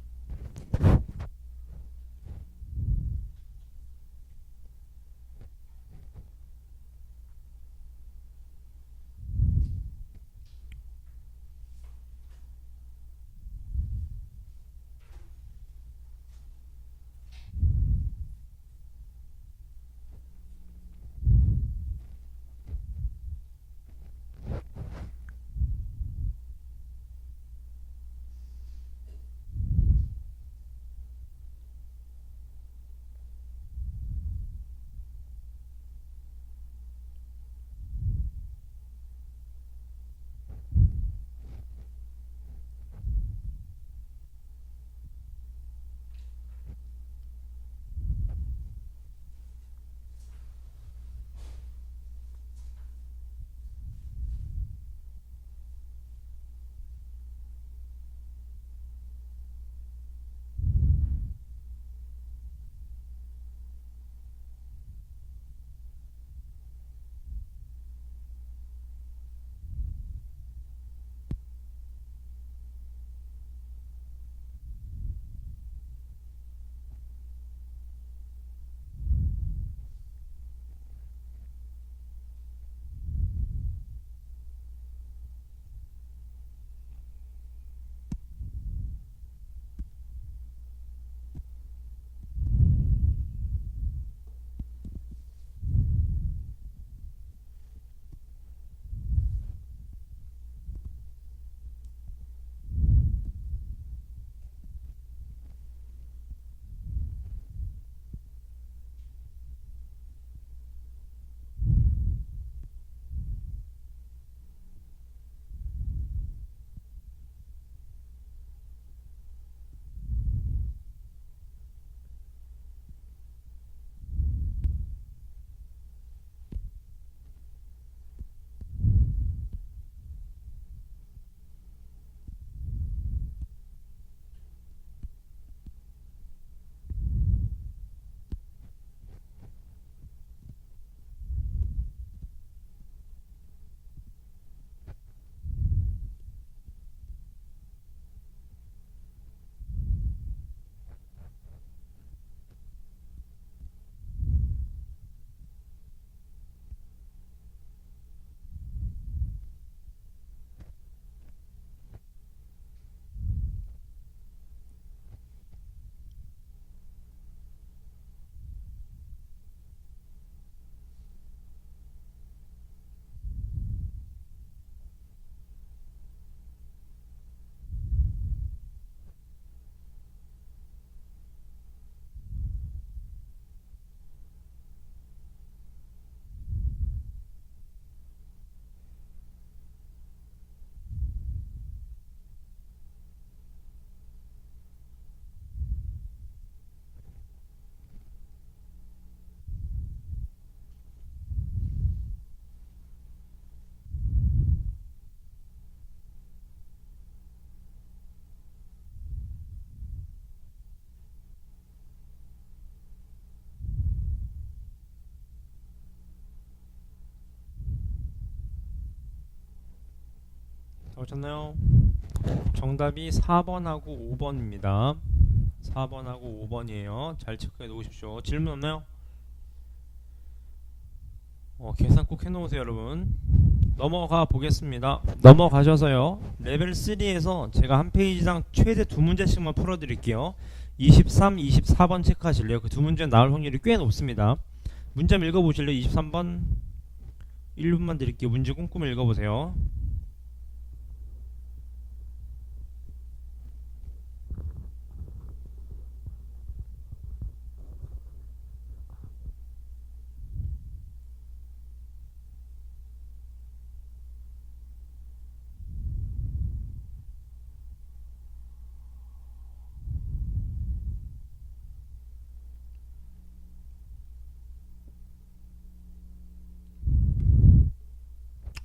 다 오셨나요? 정답이 4번하고 5번입니다. 4번하고 5번이에요. 잘 체크해 놓으십시오. 질문 없나요? 계산 꼭 해놓으세요, 여러분. 넘어가 보겠습니다. 넘어가셔서요. 레벨 3에서 제가 한 페이지당 최대 2문제씩만 풀어드릴게요. 23, 24번 체크하실래요? 그 두 문제 나올 확률이 꽤 높습니다. 문제 한번 읽어보실래요? 23번 1분만 드릴게요. 문제 꼼꼼히 읽어보세요.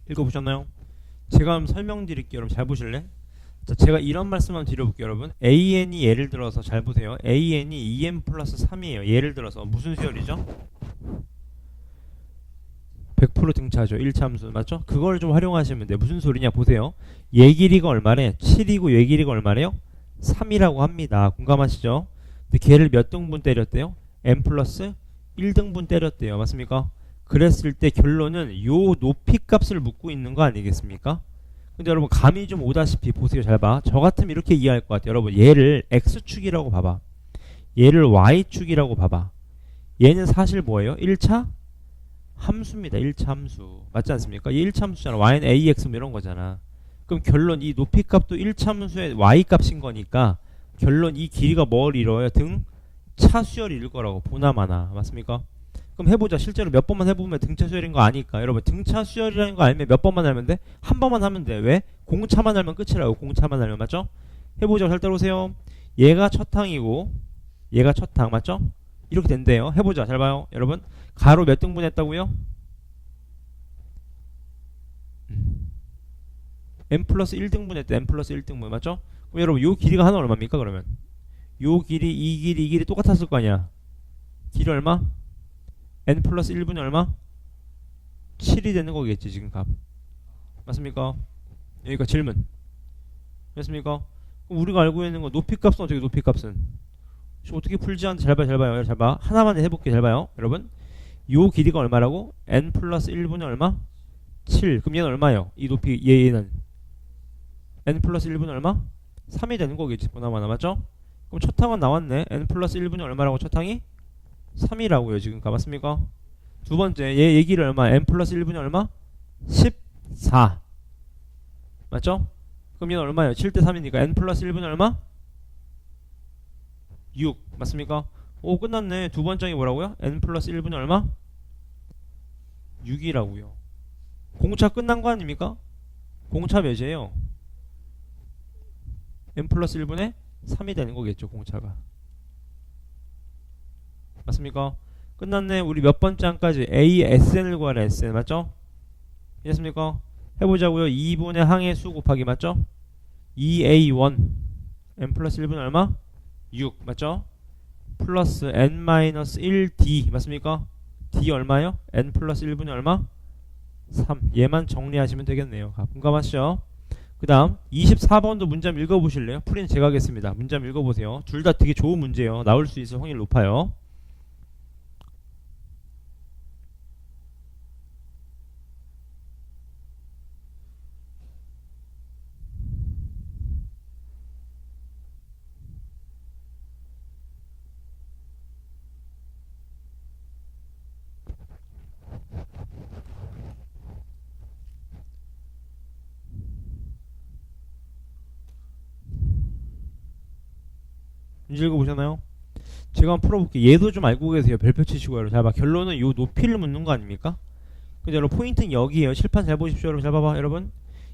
읽어보셨나요? 제가 한번 설명드릴게요. 여러분 잘 보실래? 자, 제가 이런 말씀 한번 드려볼게요. 여러분 AN이 예를 들어서 잘 보세요. AN이 2N 플러스 3이에요. 예를 들어서 무슨 수열이죠? 100% 등차죠. 1차 함수 맞죠? 그걸 좀 활용하시면 돼요. 무슨 소리냐 보세요. 얘 길이가 얼마래? 7이고 얘 길이가 얼마래요? 3이라고 합니다. 공감하시죠? 근데 걔를 몇 등분 때렸대요? n 플러스 1등분 때렸대요. 맞습니까? 그랬을 때 결론은 요 높이 값을 묻고 있는 거 아니겠습니까? 근데 여러분 감이 좀 오다시피 보세요. 잘 봐. 저 같으면 이렇게 이해할 것 같아요. 여러분 얘를 x축이라고 봐봐. 얘를 y축이라고 봐봐. 얘는 사실 뭐예요? 1차 함수입니다. 1차 함수. 맞지 않습니까? 얘 1차 함수잖아. y는 ax 뭐 이런 거잖아. 그럼 결론 이 높이 값도 1차 함수의 y 값인 거니까 결론 이 길이가 뭘 이뤄요? 등 차수열이 이룰 거라고 보나마나. 맞습니까? 그럼 해보자. 실제로 몇 번만 해보면 등차 수열인 거 아니까. 여러분 등차 수열이라는 거 알면 몇 번만 알면 돼? 한 번만 하면 돼. 왜? 공차만 알면 끝이라고. 공차만 알면. 맞죠? 해보자. 잘 따라오세요. 얘가 첫 항이고 얘가 첫 항. 맞죠? 이렇게 된대요. 해보자. 잘 봐요. 여러분 가로 몇 등분 했다고요? n 플러스 1등분 했대. n 플러스 1등분. 맞죠? 그럼 여러분 요 길이가 하나 얼마입니까? 그러면 요 길이 이 길이 이 길이 똑같았을 거 아니야. 길이 얼마? n 플러스 1분이 얼마? 7이 되는 거겠지 지금 값. 맞습니까? 여기가 질문. 맞습니까? 그럼 우리가 알고 있는 거 높이값은 어떻게 높이값은? 어떻게 풀지 않는데 잘 봐요. 잘 봐요. 잘 봐. 하나만 해볼게. 잘 봐요. 여러분 요 길이가 얼마라고? n 플러스 1분이 얼마? 7. 그럼 얘는 얼마예요? 이 높이 얘는 n 플러스 1분이 얼마? 3이 되는 거겠지. 보나마나. 맞죠? 그럼 첫 항은 나왔네. n 플러스 1분이 얼마라고 첫 항이? 3이라고요 지금 가봤습니까? 두 번째 얘 얘기를 얼마? n 플러스 1분이 얼마? 14. 맞죠? 그럼 얘는 얼마예요? 7대 3이니까 n 플러스 1분이 얼마? 6. 맞습니까? 오 끝났네. 두 번째이 뭐라고요? n 플러스 1분이 얼마? 6이라고요. 공차 끝난 거 아닙니까? 공차 몇이에요? n 플러스 1분의 3이 되는 거겠죠 공차가. 맞습니까? 끝났네. 우리 몇 번째 항까지 ASN을 구하라. SN 맞죠? 이해했습니까? 해보자고요. 2분의 항의 수 곱하기 맞죠? 2A1 n 플러스 1분은 얼마? 6 맞죠? 플러스 n-1d 맞습니까? d 얼마요? n 플러스 1분이 얼마? 3. 얘만 정리하시면 되겠네요. 공감하시죠? 그 다음 24번도 문제 한번 읽어보실래요? 풀이는 제가 하겠습니다. 문제 한번 읽어보세요. 둘 다 되게 좋은 문제예요. 나올 수 있을 확률이 높아요. 문제 읽어보셨나요? 제가 한번 풀어볼게요. 얘도 좀 알고 계세요. 별표 치시고요. 잘 봐. 결론은 요 높이를 묻는 거 아닙니까? 근데 여러분 포인트는 여기에요. 칠판 잘 보십시오. 여러분 잘 봐봐. 여러분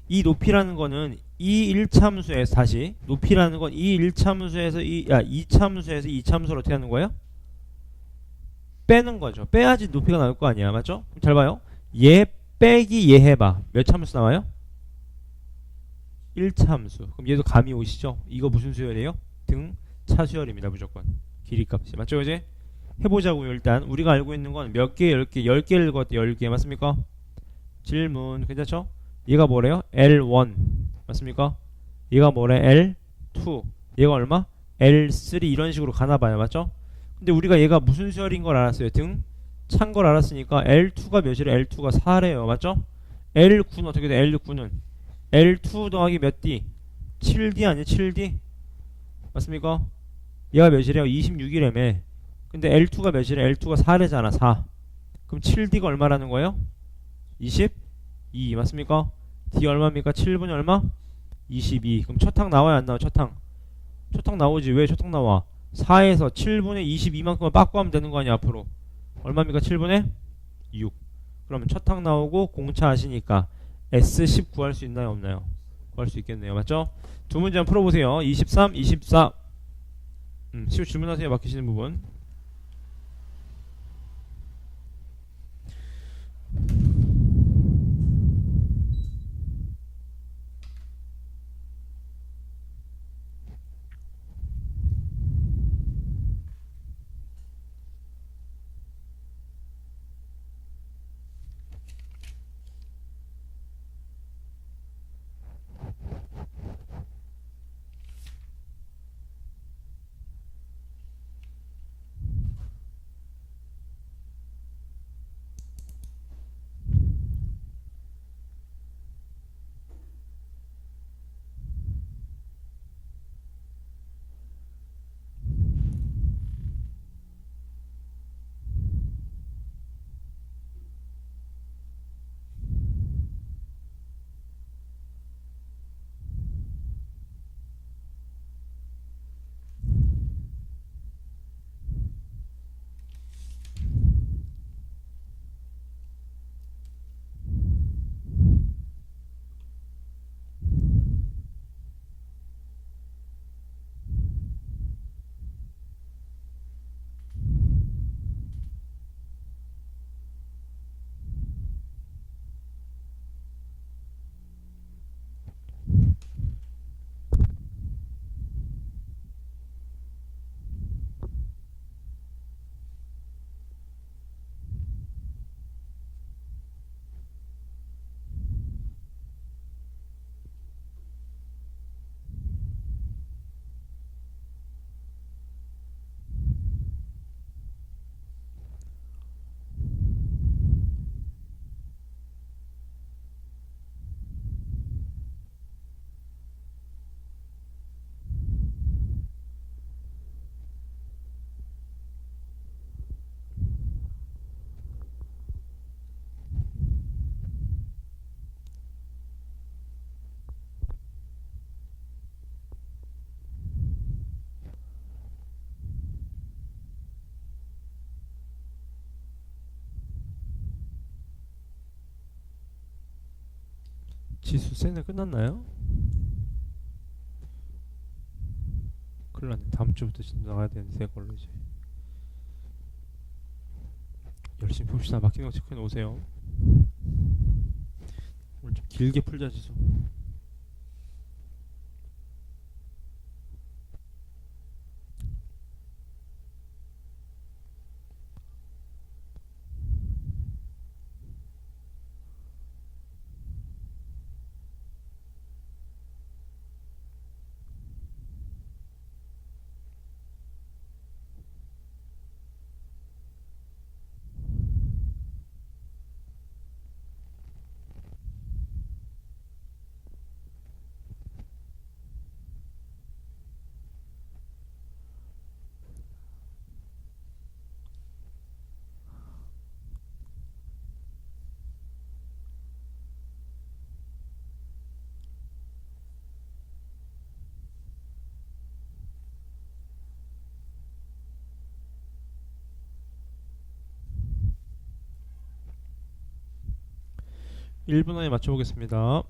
이 높이라는 거는 이 1차 함수에서 다시 높이라는 건 이 1차 함수에서 2차 함수에서 2차 함수를 어떻게 하는 거예요? 빼는 거죠. 빼야지 높이가 나올 거 아니야. 맞죠? 잘 봐요. 얘 빼기 얘 해봐. 몇 차 함수 나와요? 1차 함수. 그럼 얘도 감이 오시죠? 이거 무슨 수열이에요? 등 차수열입니다. 무조건 길이값이 맞죠? 이제 해보자고요. 일단 우리가 알고 있는 건 몇 개, 10개, 10개를 읽었대. 10개 맞습니까? 질문 괜찮죠? 얘가 뭐래요? L1 맞습니까? 얘가 뭐래? L2. 얘가 얼마? L3 이런 식으로 가나봐요. 맞죠? 근데 우리가 얘가 무슨 수열인 걸 알았어요. 등 찬 걸 알았으니까 L2가 몇이래? L2가 4래요. 맞죠? L9는 어떻게 돼? L9는 L2 더하기 몇 D? 7D 아니야? 7D? 맞습니까? 얘가 몇이래요? 26이래매. 근데 L2가 몇이래? L2가 4래잖아. 4. 그럼 7D가 얼마라는 거예요? 22. 맞습니까? D 얼마입니까? 7분이 얼마? 22. 그럼 첫항 나와야 안 나와? 첫항 나오지. 왜 첫항 나와? 4에서 7분의 22만큼을 빠꾸하면 되는 거 아니야? 앞으로 얼마입니까? 7분의 6. 그러면 첫항 나오고 공차 하시니까 S10 구할 수 있나요? 없나요? 구할 수 있겠네요. 맞죠? 두 문제 한번 풀어보세요. 23, 24. 시우 질문하세요. 맡기시는 부분. 지수 세네 끝났나요? 큰일 났네. 다음 주부터 진짜 나가야 되는데 새 걸로 이제 열심히 봅시다. 막히는 거 체크해 놓으세요. 오늘 좀 길게 풀자 지수. 1분 안에 맞춰보겠습니다.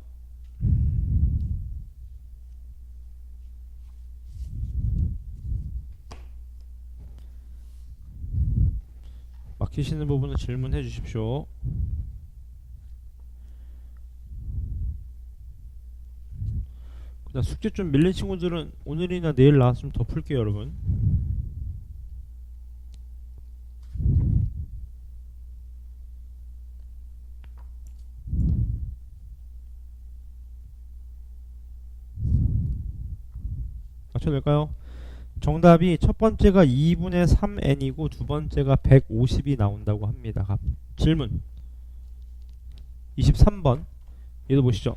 막히시는 부분은 질문해 주십시오. 그다음 숙제 좀 밀린 친구들은 오늘이나 내일 나왔으면 더 풀게요, 여러분. 맞춰도 될까요? 정답이 첫 번째가 2분의 3n이고 두 번째가 150이 나온다고 합니다. 값. 질문 23번 얘도 보시죠.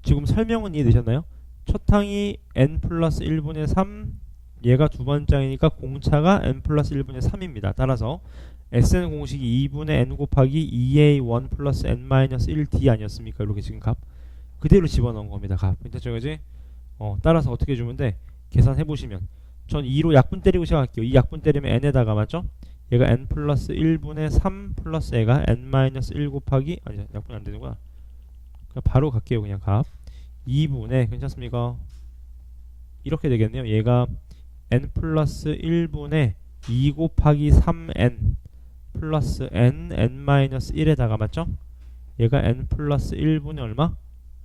지금 설명은 이해되셨나요? 첫 항이 n 플러스 1분의 3, 얘가 두 번째이니까 공차가 n 플러스 1분의 3입니다. 따라서 SN 공식이 2분의 n 곱하기 2a1 플러스 n 마이너스 1d 아니었습니까? 이렇게 지금 값 그대로 집어넣은 겁니다. 값. 됐죠, 그지? 따라서 어떻게 주면 돼? 계산해 보시면 전 2로 약분 때리고 시작할게요. 이 약분 때리면 n에다가 맞죠? 얘가 n 플러스 1분의 3 플러스 얘가 n 마이너스 1 곱하기 아니 약분이 안 되는구나. 그냥 바로 갈게요. 그냥 값 2분의 괜찮습니까? 이렇게 되겠네요. 얘가 n 플러스 1분의 2 곱하기 3n 플러스 n 마이너스 1에다가 맞죠? 얘가 n 플러스 1분의 얼마?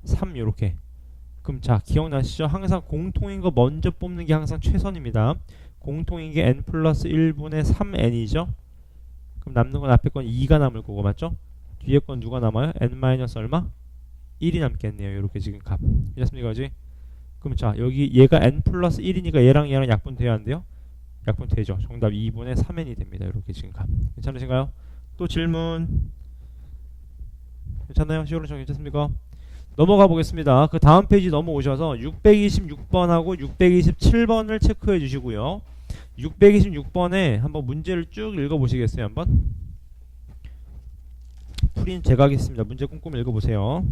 3 요렇게. 그럼 자 기억나시죠? 항상 공통인 거 먼저 뽑는 게 항상 최선입니다. 공통인 게 n 플러스 1분의 3n이죠. 그럼 남는 건 앞에 건 2가 남을 거고 맞죠? 뒤에 건 누가 남아요? n 마이너스 얼마? 1이 남겠네요. 요렇게 지금 값. 괜찮습니까? 그지? 그럼 자 여기 얘가 n 플러스 1이니까 얘랑 약분돼야 한대요. 약분되죠. 정답 2분의 3n이 됩니다. 이렇게 지금 값. 괜찮으신가요? 또 질문 괜찮나요? 시오르 정 괜찮습니까? 넘어가 보겠습니다. 그 다음 페이지 넘어오셔서 626번하고 627번을 체크해 주시고요. 626번에 한번 문제를 쭉 읽어보시겠어요? 한번? 풀이는 제가 하겠습니다. 문제 꼼꼼히 읽어보세요.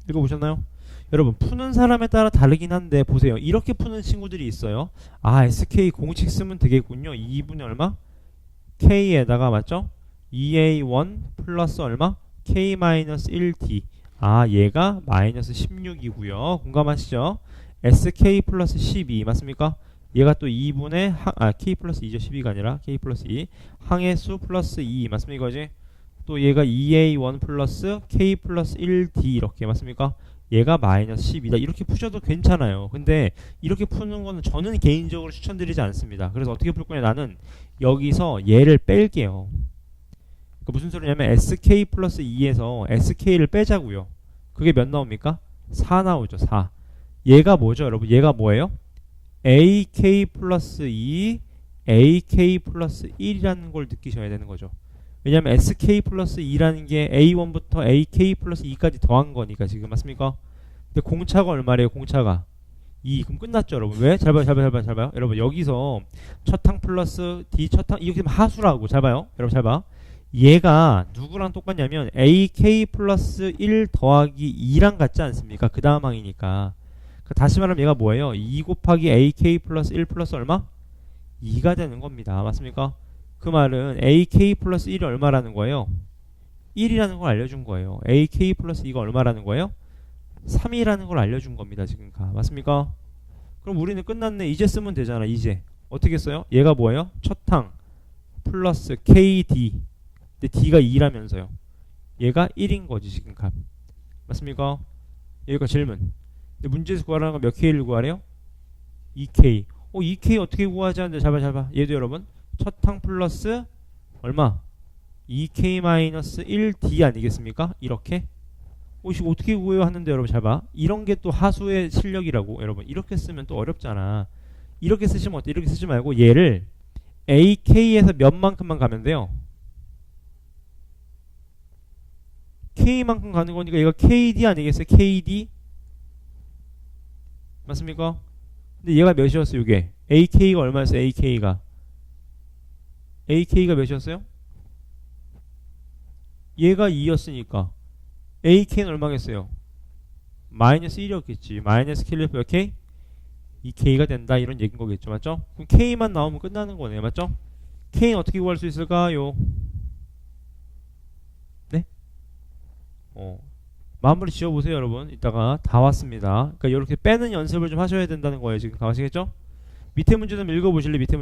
읽어보셨나요? 여러분 푸는 사람에 따라 다르긴 한데 보세요. 이렇게 푸는 친구들이 있어요. 아 SK 공식 쓰면 되겠군요. 2분의 얼마? K에다가 맞죠? 2A1 플러스 얼마? K-1D 아 얘가 마이너스 16이고요. 공감하시죠? SK 플러스 12 맞습니까? 얘가 또 2분의 K 플러스 2죠. 12가 아니라 K 플러스 2 항해수 플러스 2 맞습니까? 이제 또 얘가 2A1 플러스 K 플러스 1D 이렇게 맞습니까? 얘가 마이너스 10이다. 이렇게 푸셔도 괜찮아요. 근데 이렇게 푸는 거는 저는 개인적으로 추천드리지 않습니다. 그래서 어떻게 풀 거냐 나는 여기서 얘를 뺄게요. 그러니까 무슨 소리냐면 SK 플러스 2에서 SK를 빼자고요. 그게 몇 나옵니까? 4 나오죠. 4. 얘가 뭐죠 여러분? 얘가 뭐예요? AK 플러스 2 AK 플러스 1이라는 걸 느끼셔야 되는 거죠. 왜냐면 SK 플러스 2라는 게 A1부터 AK 플러스 2까지 더한 거니까 지금 맞습니까? 근데 공차가 얼마래요? 공차가 2. 그럼 끝났죠 여러분. 왜? 잘 봐요. 잘 봐요. 여러분 여기서 첫항 플러스 D 첫항 이렇게 되면 하수라고. 잘 봐요. 여러분 잘 봐. 얘가 누구랑 똑같냐면 AK 플러스 1 더하기 2랑 같지 않습니까? 그 다음 항이니까. 다시 말하면 얘가 뭐예요? 2 곱하기 AK 플러스 1 플러스 얼마? 2가 되는 겁니다. 맞습니까? 그 말은 AK 플러스 1이 얼마라는 거예요? 1이라는 걸 알려준 거예요. AK 플러스 2가 얼마라는 거예요? 3이라는 걸 알려준 겁니다. 지금까 맞습니까? 그럼 우리는 끝났네. 이제 쓰면 되잖아. 이제 어떻게 써요? 얘가 뭐예요? 첫항 플러스 KD 근데 D가 2라면서요. 얘가 1인 거지 지금 값. 맞습니까? 여기가 질문. 근데 문제에서 구하라는 건 몇 K를 구하래요? 2K. 2K 어떻게 구하지 하는데 잘 봐. 얘도 여러분 첫항 플러스 얼마? 2K-1D 아니겠습니까? 이렇게 이거 어떻게 구해요 하는데 여러분 잘 봐. 이런 게 또 하수의 실력이라고. 여러분 이렇게 쓰면 또 어렵잖아. 이렇게 쓰시면 어때? 이렇게 쓰지 말고 얘를 AK에서 몇만큼만 가면 돼요. K만큼 가는 거니까 얘가 KD 아니겠어요? KD 맞습니까? 근데 얘가 몇이었어요? 이게 AK가 얼마였어요? AK가 몇이었어요? 얘가 2였으니까 AK는 얼마겠어요? 마이너스 1이었겠지. 마이너스 K를 몇 K? 2K가 된다 이런 얘기인 거겠죠. 맞죠? 그럼 K만 나오면 끝나는 거네요. 맞죠? K는 어떻게 구할 수 있을까요? 네? 마무리 지어보세요 여러분. 이따가 다 왔습니다. 그러니까 이렇게 빼는 연습을 좀 하셔야 된다는 거예요. 지금 아시겠죠? 밑에 문제 좀 읽어보실래요? 밑에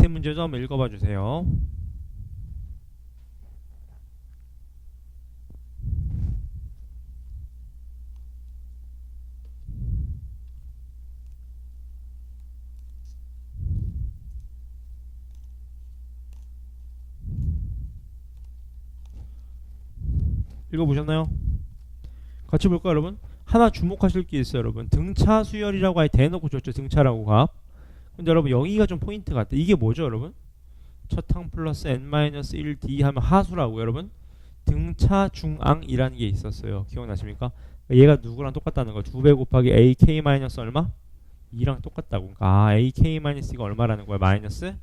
문제도 한번 읽어봐 주세요. 읽어보셨나요? 같이 볼까요 여러분? 하나 주목하실 게 있어요 여러분. 등차 수열이라고 아예 대놓고 줬죠. 등차라고 값. 근데 여러분 여기가 좀 포인트 같아. 이게 뭐죠 여러분? 첫 항 플러스 n-1d 하면 하수라고 여러분. 등차 중앙이라는 게 있었어요. 기억나십니까? 얘가 누구랑 똑같다는 거. 2배 곱하기 ak 마이너스 얼마? 2랑 똑같다고. 그러니까 ak-2가 얼마라는 거야? 마이너스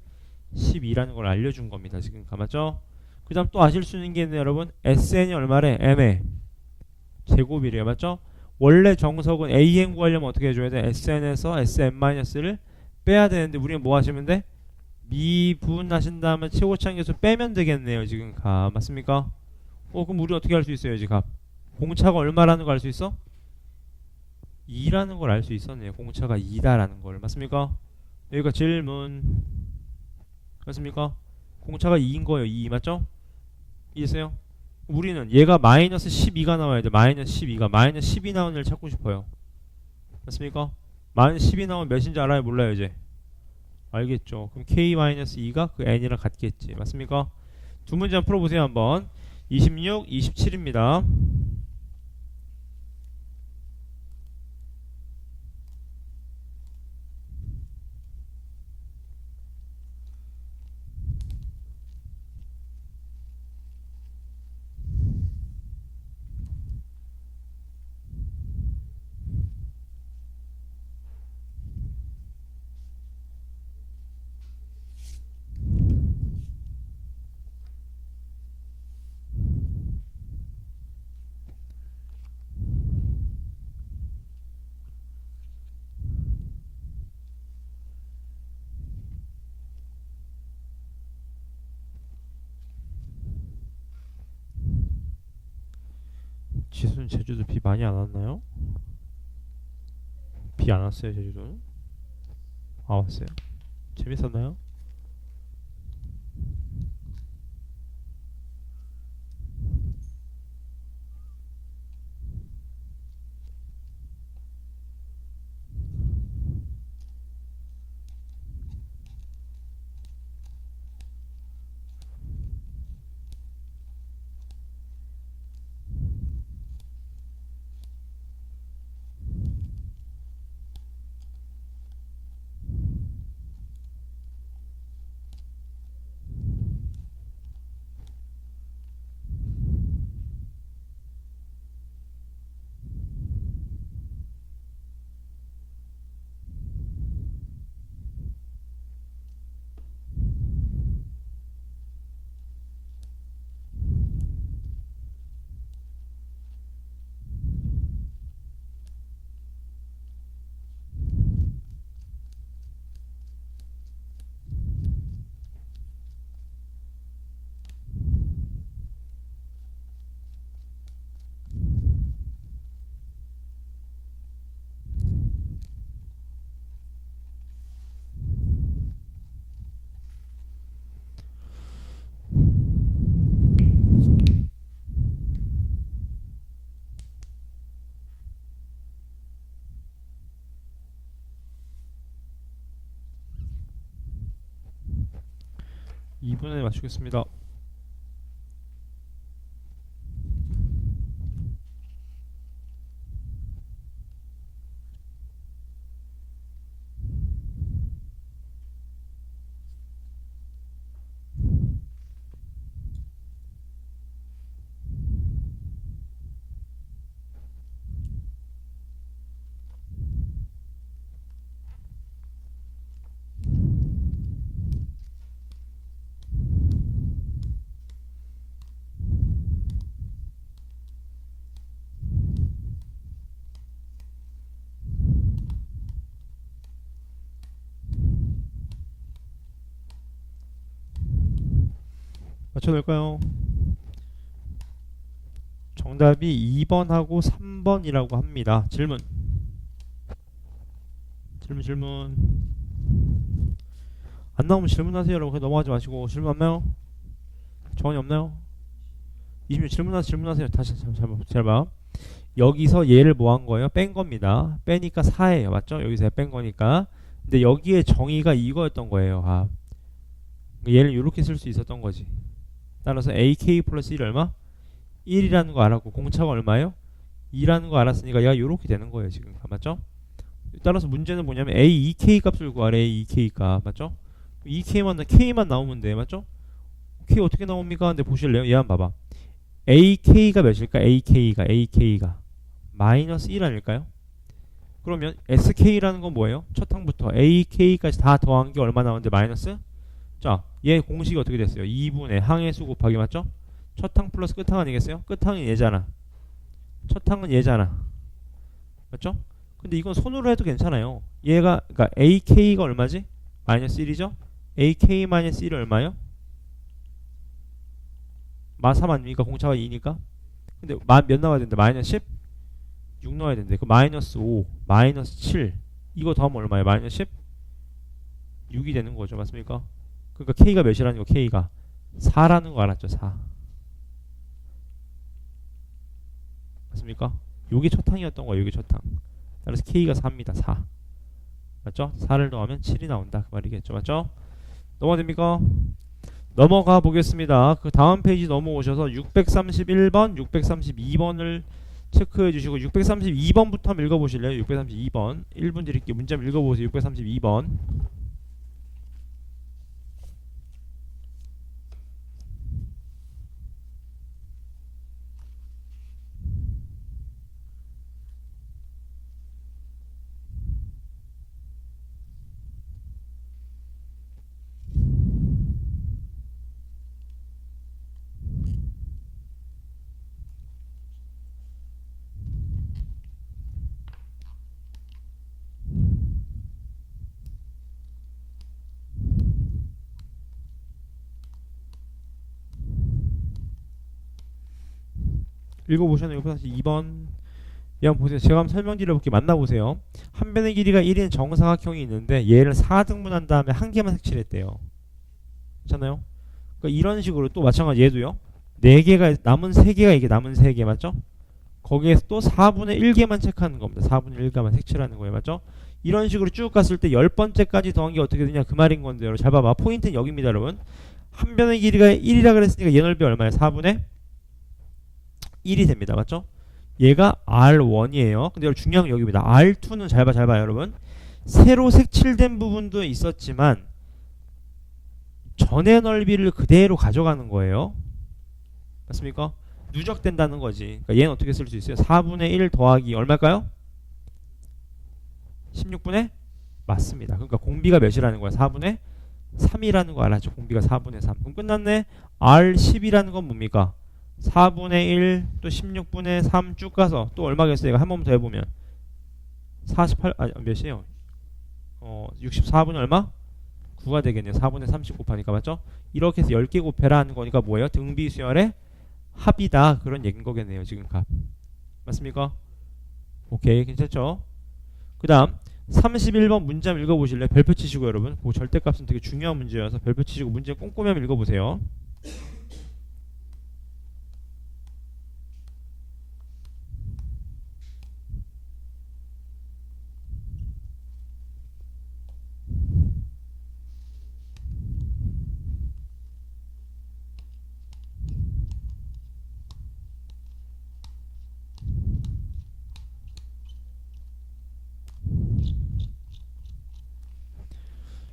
12라는 걸 알려준 겁니다. 지금 맞죠? 그 다음 또 아실 수 있는 게 있네요 여러분. sn이 얼마래? m의 제곱이래요. 맞죠? 원래 정석은 an 구하려면 어떻게 해줘야 돼? sn에서 sn-를 빼야 되는데 우리는 뭐 하시면 돼? 미분하신 다음에 최고차항계수 빼면 되겠네요. 지금 값 맞습니까? 그럼 우리 어떻게 할 수 있어요? 지금 값 공차가 얼마라는 거 알 수 있어? 2라는 걸 알 수 있었네요. 공차가 2다라는 걸 맞습니까? 여기가 질문 맞습니까? 공차가 2인 거예요. 2 맞죠? 이해했어요? 우리는 얘가 마이너스 12가 나와야 돼. 마이너스 12가 마이너스 12 나오는 애를 찾고 싶어요. 맞습니까? 마이너스 12 나오면 몇인지 알아요? 몰라요 이제? 알겠죠. 그럼 k-2가 그 n이랑 같겠지. 맞습니까? 두 문제 한번 풀어보세요 한번. 26, 27입니다. 지수는 제주도 비 많이 안 왔나요? 비 안 왔어요 제주도는? 아 왔어요. 재밌었나요? 이번에 맞추겠습니다. 맞춰놓을까요? 정답이 2번하고 3번이라고 합니다. 질문. 안 나오면 질문하세요 여러분. 그냥 넘어가지 마시고. 질문 없나요? 정원이 없나요? 26 질문하세요. 다시 잘 봐. 여기서 얘를 뭐 한 거예요? 뺀 겁니다. 빼니까 4예요. 맞죠? 여기서 뺀 거니까. 근데 여기에 정의가 이거였던 거예요. 얘를 이렇게 쓸 수 있었던 거지. 따라서 AK 플러스 1 얼마? 1이라는 거 알았고 공차가 얼마예요? 2라는 거 알았으니까 얘가 이렇게 되는 거예요 지금. 맞죠? 따라서 문제는 뭐냐면 A, EK 값을 구하래. A, EK 값. 맞죠? EK만 K만 나오면 돼. 맞죠? K 어떻게 나옵니까? 근데 보실래요? 얘 한번 봐봐. AK가 몇일까? AK가 마이너스 1 아닐까요? 그러면 SK라는 건 뭐예요? 첫 항부터 AK까지 다 더한 게 얼마 나오는데 마이너스? 자, 얘 공식이 어떻게 됐어요? 2분의 항의 수 곱하기 맞죠? 첫 항 플러스 끝 항 아니겠어요? 끝 항이 얘잖아. 첫 항은 얘잖아. 맞죠? 근데 이건 손으로 해도 괜찮아요. 얘가 그러니까 AK가 얼마지? 마이너스 1이죠? AK 마이너스 1이 얼마요? 마 3 아닙니까? 공차가 2니까. 근데 몇 나와야 된대? 마이너스 10? 6 나와야 된대. 그 마이너스 5, 마이너스 7 이거 더하면 얼마예요? 마이너스 10? 6이 되는 거죠. 맞습니까? 그러니까 K가 몇이라는 거? K가 4라는 거 알았죠? 4. 맞습니까? 요게 첫 항이었던 거예요. 요게 첫 항. 따라서 K가 4입니다. 4. 맞죠? 4를 더하면 7이 나온다. 그 말이겠죠. 맞죠? 넘어갑니까? 넘어가 보겠습니다. 그 다음 페이지 넘어오셔서 631번, 632번을 체크해 주시고 632번부터 한번 읽어보실래요? 632번 1분 드릴게요. 문제 한번 읽어보세요. 632번 읽어보셨나요? 632번 예, 한번 보세요. 제가 한번 설명드려볼게요. 만나보세요. 한 변의 길이가 1인 정사각형이 있는데 얘를 4등분한 다음에 한 개만 색칠했대요. 괜찮아요? 그러니까 이런 식으로 또 마찬가지 얘도요. 4개가 남은 3개가 이게 남은 3개 맞죠? 거기에서 또 4분의 1개만 체크하는 겁니다. 4분의 1개만 색칠하는 거예요. 맞죠? 이런 식으로 쭉 갔을 때 10번째까지 더한 게 어떻게 되냐 그 말인 건데 여러분 잘 봐봐. 포인트는 여기입니다. 여러분. 한 변의 길이가 1이라 그랬으니까 얘 넓이 얼마예요? 4분의 1이 됩니다. 맞죠? 얘가 R1이에요. 근데 여러분 중요한 건 여기입니다. R2는 잘 봐요 여러분. 새로 색칠된 부분도 있었지만 전의 넓이를 그대로 가져가는 거예요. 맞습니까? 누적된다는 거지. 그러니까 얘는 어떻게 쓸 수 있어요? 4분의 1 더하기 얼마일까요? 16분의? 맞습니다. 그러니까 공비가 몇이라는 거야? 4분의 3이라는 거 알았죠? 공비가 4분의 3. 그럼 끝났네. R10이라는 건 뭡니까? 4분의 1, 또 16분의 3 쭉 가서 또 얼마겠어요? 한 번 더 해보면 48, 몇이에요? 64분의 얼마? 9가 되겠네요. 4분의 30 곱하니까 맞죠? 이렇게 해서 10개 곱해라 하는 거니까 뭐예요? 등비수열의 합이다. 그런 얘기인 거겠네요. 지금 값. 맞습니까? 오케이. 괜찮죠? 그 다음 31번 문제 한번 읽어보실래요? 별표 치시고 여러분. 그 절대값은 되게 중요한 문제여서 별표 치시고 문제 꼼꼼히 한번 읽어보세요.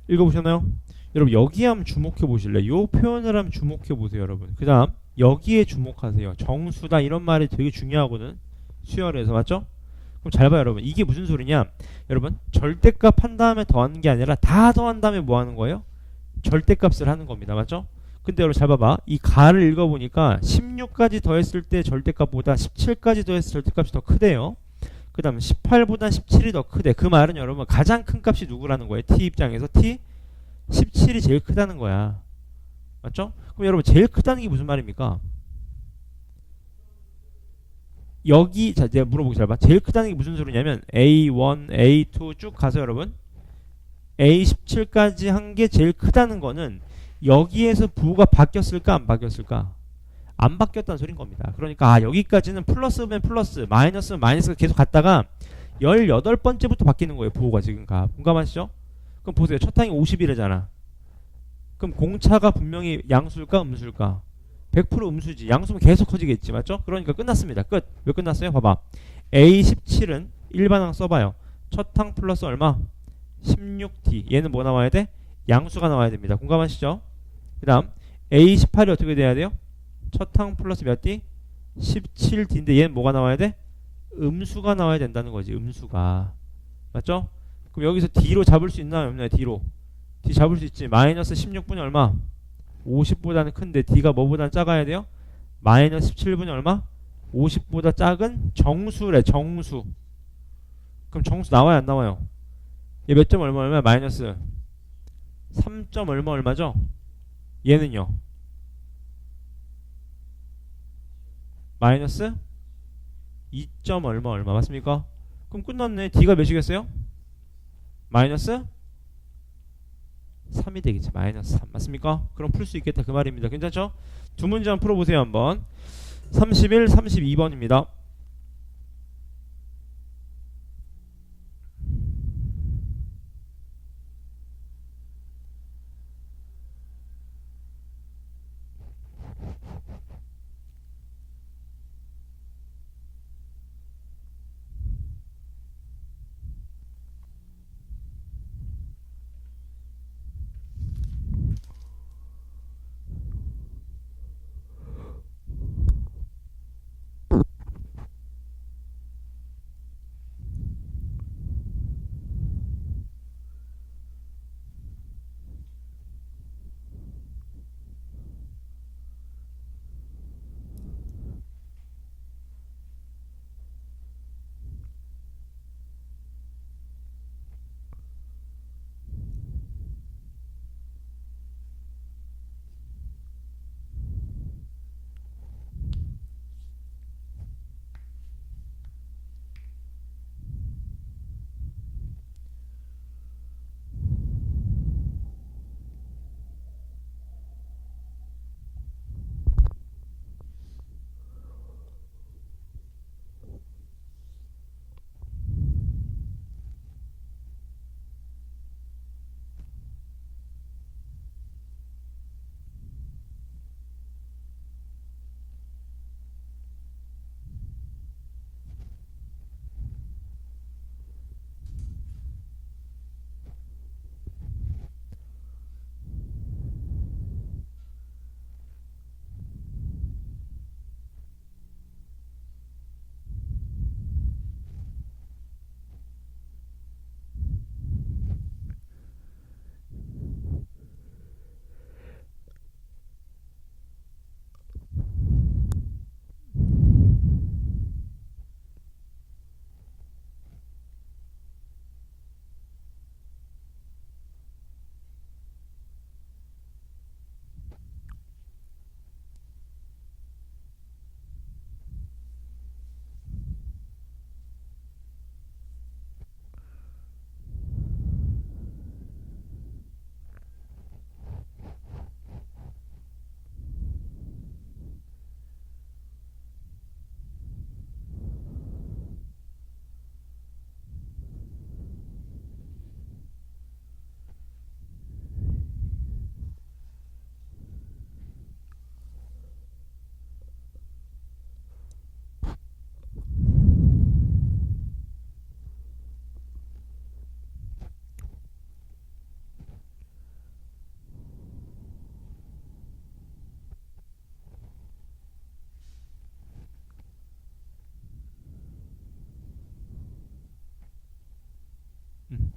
읽어보셨나요? 여러분 여기에 한번 주목해 보실래요? 요 표현을 한번 주목해 보세요 여러분. 그 다음 여기에 주목하세요. 정수다 이런 말이 되게 중요하거든. 수열에서 맞죠? 그럼 잘 봐요 여러분. 이게 무슨 소리냐? 여러분 절대값 한 다음에 더하는 게 아니라 다 더한 다음에 뭐 하는 거예요? 절대값을 하는 겁니다. 맞죠? 근데 여러분 잘 봐봐. 이 가를 읽어보니까 16까지 더했을 때 절대값보다 17까지 더했을 때 절대값이 더 크대요. 그 다음 18보다 17이 더 크대. 그 말은 여러분 가장 큰 값이 누구라는 거예요? T 입장에서 T 17이 제일 크다는 거야. 맞죠? 그럼 여러분 제일 크다는 게 무슨 말입니까? 여기 자 제가 물어보기 잘 봐. 제일 크다는 게 무슨 소리냐면 A1, A2 쭉 가서 여러분 A17까지 한 게 제일 크다는 거는 여기에서 부호가 바뀌었을까 안 바뀌었을까? 안 바뀌었다는 소린 겁니다. 그러니까 여기까지는 플러스면 플러스, 마이너스면 마이너스가 계속 갔다가 18번째부터 바뀌는 거예요. 부호가 지금 공감하시죠? 그럼 보세요. 첫 항이 50이래잖아. 그럼 공차가 분명히 양수일까 음수일까? 100% 음수지. 양수면 계속 커지겠지. 맞죠? 그러니까 끝났습니다. 끝. 왜 끝났어요? 봐봐. A17은 일반항 써봐요. 첫 항 플러스 얼마? 16D. 얘는 뭐 나와야 돼? 양수가 나와야 됩니다. 공감하시죠? 그 다음 A18이 어떻게 돼야 돼요? 첫 항 플러스 몇 D? 17D인데 얘는 뭐가 나와야 돼? 음수가 나와야 된다는 거지. 음수가. 맞죠? 그럼 여기서 D로 잡을 수 있나요? 없나요? D로. D 잡을 수 있지. 마이너스 16분이 얼마? 50보다는 큰데 D가 뭐보다는 작아야 돼요? 마이너스 17분이 얼마? 50보다 작은 정수래. 정수. 그럼 정수 나와요 안 나와요? 얘 몇 점 얼마 얼마? 마이너스 3점 얼마 얼마죠? 얘는요? 마이너스 2점 얼마 얼마 맞습니까? 그럼 끝났네. D가 몇이겠어요? 마이너스 3이 되겠지. 마이너스 3 맞습니까? 그럼 풀 수 있겠다 그 말입니다. 괜찮죠? 두 문제 한번 풀어보세요 한번. 31, 32번입니다.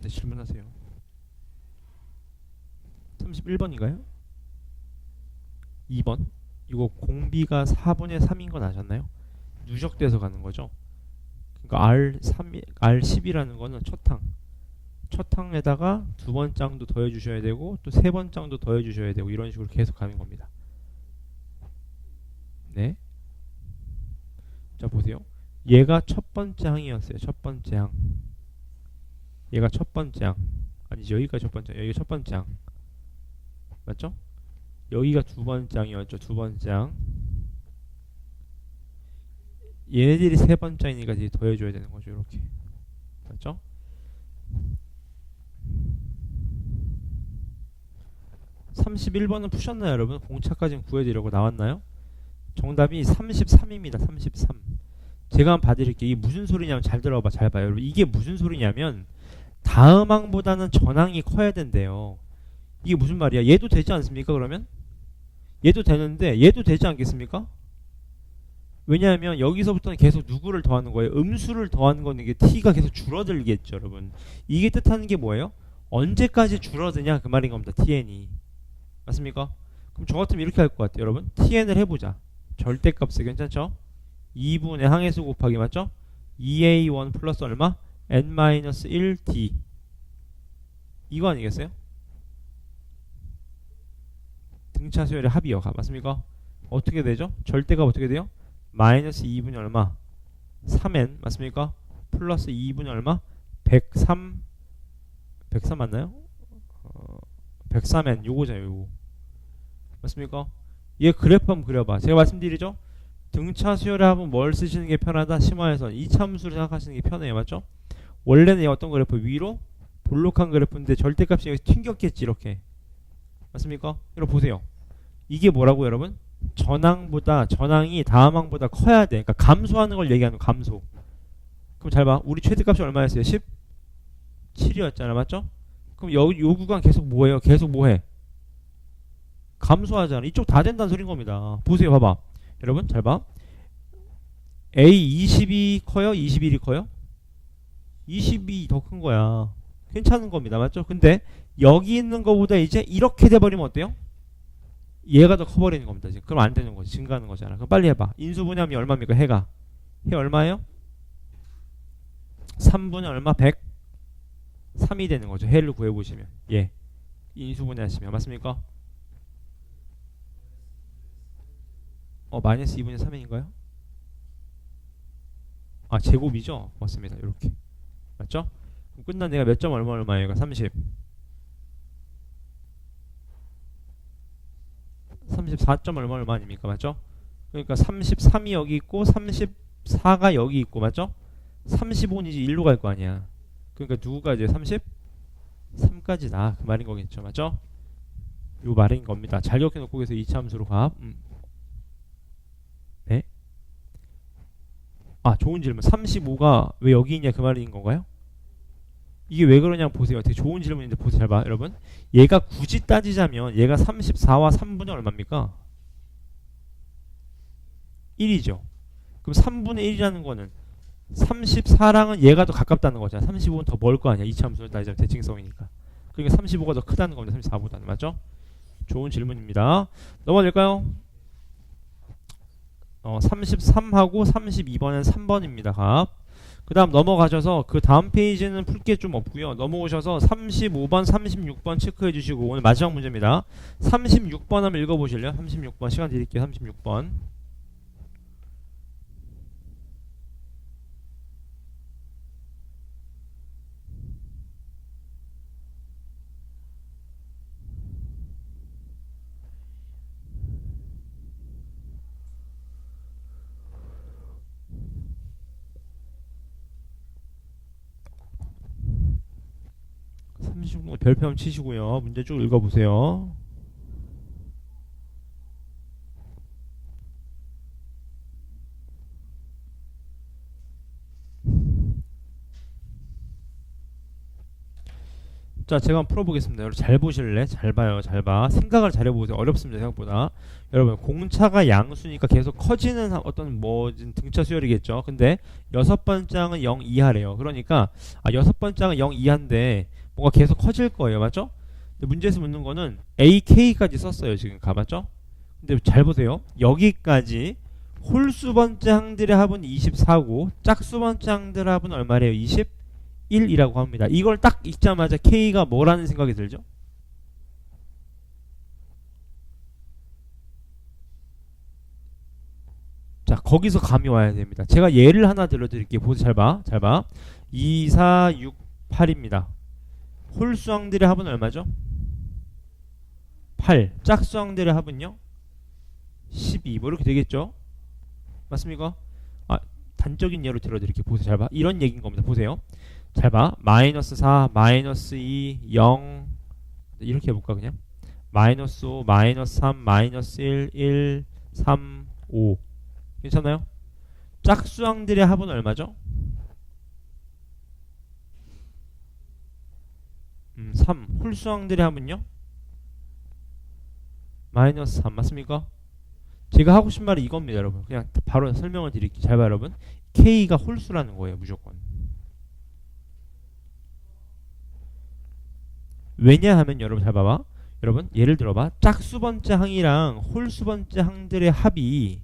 네, 질문하세요. 31번인가요? 2번. 이거 공비가 4분의 3인 건 아셨나요? 누적돼서 가는 거죠. 그러니까 R10이라는 거는 첫 항에다가 두 번 짱도 더해 주셔야 되고 또 세 번 짱도 더해 주셔야 되고 이런 식으로 계속 가는 겁니다. 네. 자, 보세요. 얘가 첫 번째 항이었어요. 첫 번째 항. 얘가 첫 번째 항. 아니지, 여기가 첫 번째. 여기가 첫 번째 항. 맞죠? 여기가 두 번째 항이었죠. 두 번째 항. 얘네들이 세 번째 항이니까 이제 더해줘야 되는 거죠. 이렇게. 맞죠? 31번은 푸셨나요, 여러분? 공차까지는 구해드리려고 나왔나요? 정답이 33입니다. 33. 제가 한번 봐드릴게요. 이게 무슨 소리냐면 잘 들어봐. 잘 봐요. 여러분 이게 무슨 소리냐면 다음항보다는 전항이 커야 된대요. 이게 무슨 말이야? 얘도 되지 않습니까? 그러면? 얘도 되는데 얘도 되지 않겠습니까? 왜냐하면 여기서부터는 계속 누구를 더하는 거예요? 음수를 더하는 거는 이게 t가 계속 줄어들겠죠, 여러분. 이게 뜻하는 게 뭐예요? 언제까지 줄어드냐 그 말인 겁니다. tn이. 맞습니까? 그럼 저 같으면 이렇게 할 것 같아요, 여러분. tn을 해보자. 절대값을 괜찮죠? 2분의 항해수 곱하기 맞죠? 2a1 플러스 얼마? n-1d 이거 아니겠어요? 등차 수열의 합이요. 맞습니까? 어떻게 되죠? 절대값 어떻게 돼요? 마이너스 2분의 얼마? 3n 맞습니까? 플러스 2분의 얼마? 103 맞나요? 103n 요거죠 요거 맞습니까? 얘 그래프 한번 그려봐. 제가 말씀드리죠? 등차 수열의 합은 뭘 쓰시는 게 편하다? 심화해서 이차함수를 생각하시는 게 편해요. 맞죠? 원래는 얘 어떤 그래프? 위로 볼록한 그래프인데 절대값이 여기 튕겼겠지 이렇게 맞습니까? 이렇게 보세요. 이게 뭐라고 여러분? 전항이 다음항보다 커야 돼. 그러니까 감소하는 걸 얘기하는 거, 감소. 그럼 잘 봐. 우리 최대값이 얼마였어요? 17이었잖아. 맞죠? 그럼 요 구간 계속 뭐예요? 계속 뭐해? 감소하잖아. 이쪽 다 된다는 소린 겁니다. 보세요. 봐봐. 여러분 잘 봐. A 20이 커요? 21이 커요? 20이 더 큰 거야. 괜찮은 겁니다. 맞죠? 근데 여기 있는 거보다 이제 이렇게 돼버리면 어때요? 얘가 더 커버리는 겁니다. 지금. 그럼 안 되는 거지. 증가하는 거잖아. 그럼 빨리 해봐. 인수분해하면 얼마입니까? 해가. 해 얼마예요? 3분의 얼마? 103이 되는 거죠. 해를 구해보시면. 예. 인수분해하시면. 맞습니까? 마이너스 2분의 3인가요? 아, 제곱이죠? 맞습니다. 이렇게. 맞죠? 그럼 끝난 얘가 몇 점 얼마예요? 30. 34점 얼마 아닙니까? 맞죠? 그러니까 33이 여기 있고 34가 여기 있고 맞죠? 35는 이제 1로 갈 거 아니야. 그러니까 누구가 이제 33까지다 그 말인 거겠죠. 맞죠? 요 말인 겁니다. 잘 기억해 놓고 계세요. 이차 함수로 값. 네? 아, 좋은 질문. 35가 왜 여기 있냐 그 말인 건가요? 이게 왜 그러냐 보세요. 되게 좋은 질문인데 보세요. 잘 봐. 여러분. 얘가 굳이 따지자면 얘가 34와 3분의 얼마입니까? 1이죠. 그럼 3분의 1이라는 거는 34랑은 얘가 더 가깝다는 거잖아. 35는 더 멀 거 아니야. 이차함수를 따지자면 대칭성이니까. 그러니까 35가 더 크다는 겁니다. 34보다는. 맞죠? 좋은 질문입니다. 넘어가 될까요? 33하고 32번은 3번입니다. 값. 그 다음 넘어가셔서 그 다음 페이지는 풀 게 좀 없고요. 넘어오셔서 35번, 36번 체크해 주시고 오늘 마지막 문제입니다. 36번 한번 읽어보실래요? 36번 시간 드릴게요. 36번. 별표 한번 치시고요. 문제 쭉 읽어보세요. 자, 제가 한번 풀어보겠습니다. 여러분 잘 보실래? 잘 봐요. 잘 봐. 생각을 잘 해보세요. 어렵습니다. 생각보다. 여러분 공차가 양수니까 계속 커지는 어떤 등차 수열이겠죠. 근데 여섯 번째는 0 이하래요. 그러니까 여섯 번째는 0 이하인데 뭔가 계속 커질 거예요. 맞죠? 근데 문제에서 묻는 거는 AK까지 썼어요. 지금 가봤죠? 근데 잘 보세요. 여기까지 홀수 번째 항들의 합은 24고 짝수 번째 항들의 합은 얼마래요? 21이라고 합니다. 이걸 딱 읽자마자 K가 뭐라는 생각이 들죠? 자, 거기서 감이 와야 됩니다. 제가 예를 하나 들려드릴게요. 보세요. 잘 봐. 잘 봐. 2, 4, 6, 8입니다. 홀수항들의 합은 얼마죠? 8. 짝수항들의 합은요? 12. 뭐 이렇게 되겠죠? 맞습니까? 단적인 예로 들어드릴게요. 보세요. 잘 봐. 이런 얘기인 겁니다. 보세요. 잘 봐. 마이너스 4, 마이너스 2, 0 이렇게 해볼까 그냥? 마이너스 5, 마이너스 3, 마이너스 1, 1, 3, 5. 괜찮나요? 짝수항들의 합은 얼마죠? 3. 홀수항들의 합은요? 마이너스 3 맞습니까? 제가 하고 싶은 말이 이겁니다 여러분. 그냥 바로 설명을 드릴게요. 잘 봐 여러분. K가 홀수라는 거예요 무조건. 왜냐하면 여러분 잘 봐봐. 여러분 예를 들어봐. 짝수번째 항이랑 홀수번째 항들의 합이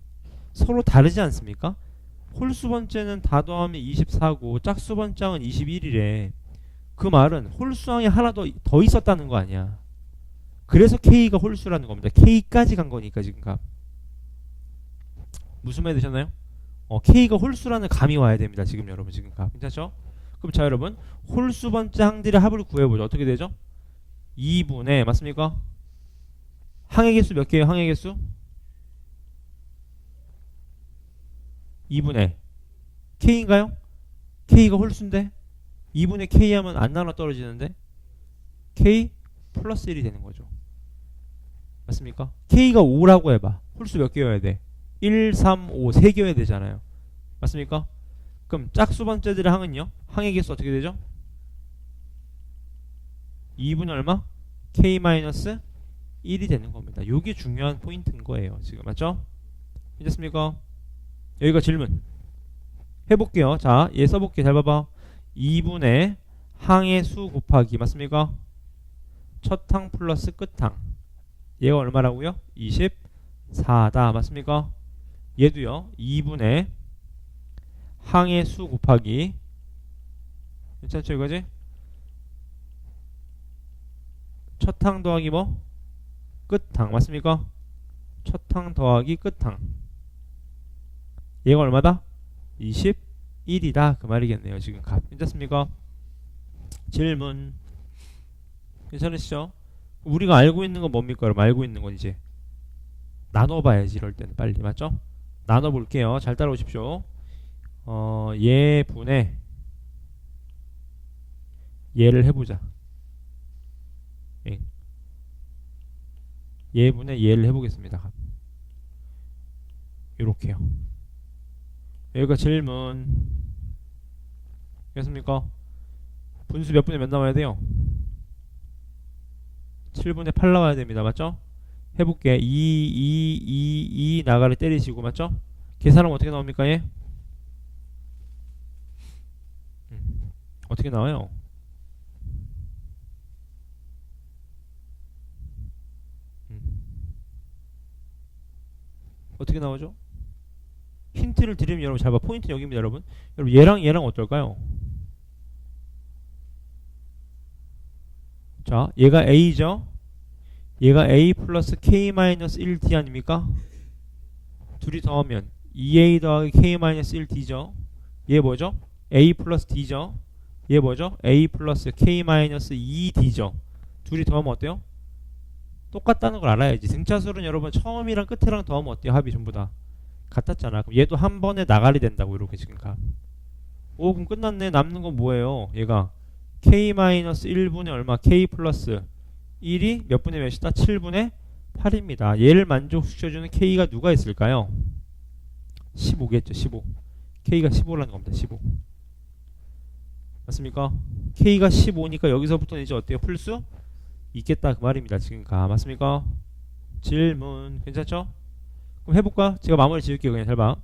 서로 다르지 않습니까? 홀수번째는 다 더하면 24고 짝수번째 항은 21이래. 그 말은 홀수항이 하나 더 있었다는 거 아니야. 그래서 K가 홀수라는 겁니다. K까지 간 거니까 지금 값. 무슨 말 되셨나요? K가 홀수라는 감이 와야 됩니다. 지금 여러분 지금 값. 괜찮죠? 그럼 자 여러분 홀수번째 항들의 합을 구해보죠. 어떻게 되죠? 2분의 맞습니까? 항의 개수 몇 개예요? 항의 개수? 2분의 K인가요? K가 홀수인데 2분의 K 하면 안 나눠 떨어지는데 K 플러스 1이 되는 거죠. 맞습니까? K가 5라고 해봐. 홀수 몇 개여야 돼? 1, 3, 5 3개여야 되잖아요. 맞습니까? 그럼 짝수번째들의 항은요? 항의 개수 어떻게 되죠? 2분의 얼마? K-1이 되는 겁니다. 요게 중요한 포인트인 거예요. 지금 맞죠? 괜찮습니까? 여기가 질문 해볼게요. 자, 얘 써볼게. 잘 봐봐. 2분의 항의 수 곱하기 맞습니까? 첫 항 플러스 끝 항. 얘가 얼마라고요? 24다. 맞습니까? 얘도요. 2분의 항의 수 곱하기 괜찮죠 이거지? 첫 항 더하기 뭐? 끝 항. 맞습니까? 첫 항 더하기 끝 항. 얘가 얼마다? 21이다. 그 말이겠네요. 지금 값. 괜찮습니까? 질문. 괜찮으시죠? 우리가 알고 있는 건 뭡니까? 여러분 알고 있는 건 이제 나눠봐야지. 이럴 때는 빨리. 맞죠? 나눠볼게요. 잘 따라오십시오. 얘 분의 얘를 해보자. 얘 분의 얘를 해보겠습니다. 요렇게요. 여기가 질문. 됐습니까? 분수 몇 분의 몇 나와야 돼요? 7분의 8 나와야 됩니다. 맞죠? 해볼게. 2 나가를 때리시고 맞죠? 계산하면 어떻게 나옵니까 얘? 어떻게 나와요? 어떻게 나오죠? 힌트를 드리면 여러분 잘 봐. 포인트는 여기입니다 여러분. 여러분 얘랑 얘랑 어떨까요? 자 얘가 A죠. 얘가 A 플러스 K-1D 아닙니까? 둘이 더하면 2A 더하기 K-1D죠. 얘 뭐죠? A 플러스 D죠. 얘 뭐죠? A 플러스 K-2D죠. 둘이 더하면 어때요? 똑같다는 걸 알아야지. 등차수는 여러분 처음이랑 끝이랑 더하면 어때요? 합이 전부 다 같았잖아. 그럼 얘도 한 번에 나가리 된다고 이렇게 지금 가. 오 그럼 끝났네. 남는 건 뭐예요? 얘가 K-1분의 얼마? K 플러스 1이 몇 분의 몇이다? 7분의 8입니다. 얘를 만족시켜주는 K가 누가 있을까요? 15겠죠. 15. K가 15라는 겁니다. 15. 맞습니까? K가 15니까 여기서부터는 이제 어때요? 풀 수 있겠다 그 말입니다. 지금가 맞습니까? 질문 괜찮죠? 그럼 해볼까? 제가 마무리 지을게요. 그냥 잘 봐.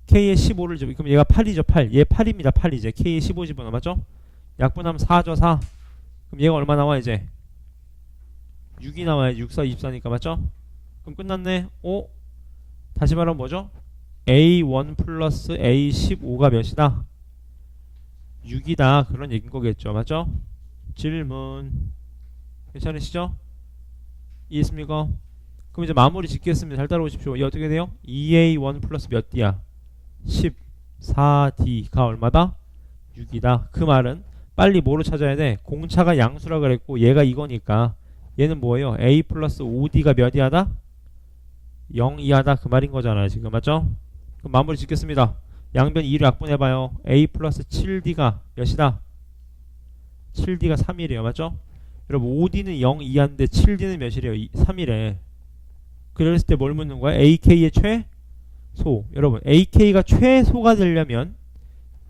K에 15를 집어. 그럼 얘가 8이죠. 8. 얘 8입니다. 8 이제 K에 15 집어넣어. 맞죠? 약분하면 4죠. 4. 그럼 얘가 얼마 나와 이제? 6이 나와야지. 6, 4, 24니까 맞죠? 그럼 끝났네. 오? 다시 말하면 뭐죠? A1 플러스 A15가 몇이다? 6이다. 그런 얘기인 거겠죠. 맞죠? 질문. 괜찮으시죠? 이해했습니까? 그럼 이제 마무리 짓겠습니다. 잘 따라오십시오. 이 어떻게 돼요? 2A1 플러스 몇 D야? 14D가 얼마다? 6이다. 그 말은 빨리 뭐로 찾아야 돼? 공차가 양수라 그랬고 얘가 이거니까 얘는 뭐예요? A 플러스 5D가 몇 이하다? 0 이하다. 그 말인 거잖아요. 지금 맞죠? 그럼 마무리 짓겠습니다. 양변 2로 약분해봐요. A 플러스 7D가 몇이다? 7D가 3이래요. 맞죠? 여러분 5D는 0 이하인데 7D는 몇이래요? 3이래. 그랬을 때 뭘 묻는 거야? AK의 소. 여러분 AK가 최소가 되려면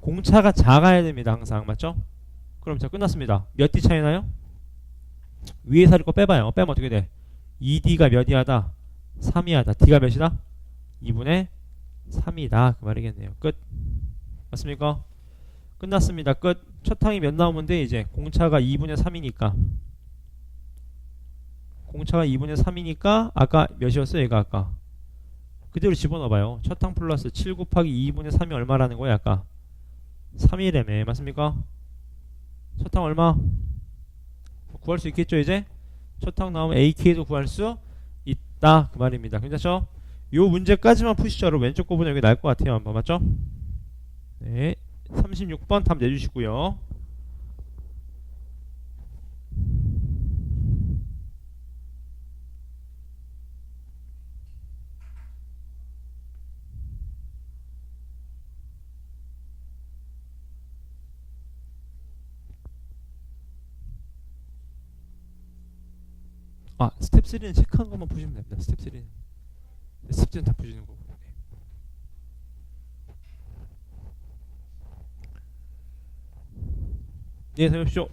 공차가 작아야 됩니다. 항상 맞죠? 그럼 자 끝났습니다. 몇 D 차이나요? 위에 사리 거 빼봐요. 빼면 어떻게 돼? 2D가 몇이 하다? 3이 하다. D가 몇이다? 2분의 3이다. 그 말이겠네요. 끝. 맞습니까? 끝났습니다. 끝. 첫 항이 몇 나오면 돼? 이제 공차가 2분의 3이니까 공차가 2분의 3이니까 아까 몇이었어요? 얘가 아까 그대로 집어넣어봐요. 첫 항 플러스 7 곱하기 2분의 3이 얼마라는 거야? 아까 3이라며. 맞습니까? 첫 항 얼마? 구할 수 있겠죠 이제? 첫 항 나오면 AK도 구할 수 있다 그 말입니다. 괜찮죠? 요 문제까지만 푸시죠. 여러분 왼쪽 거보다 여기 나을 것 같아요. 한번 맞죠? 네, 36번 답 내주시고요. 아, 스텝 3는 체크한 것만 푸시면 됩니다. 스텝 3는 스텝 3는 다 푸시는 거고. 네, 네, 살펴보십시오.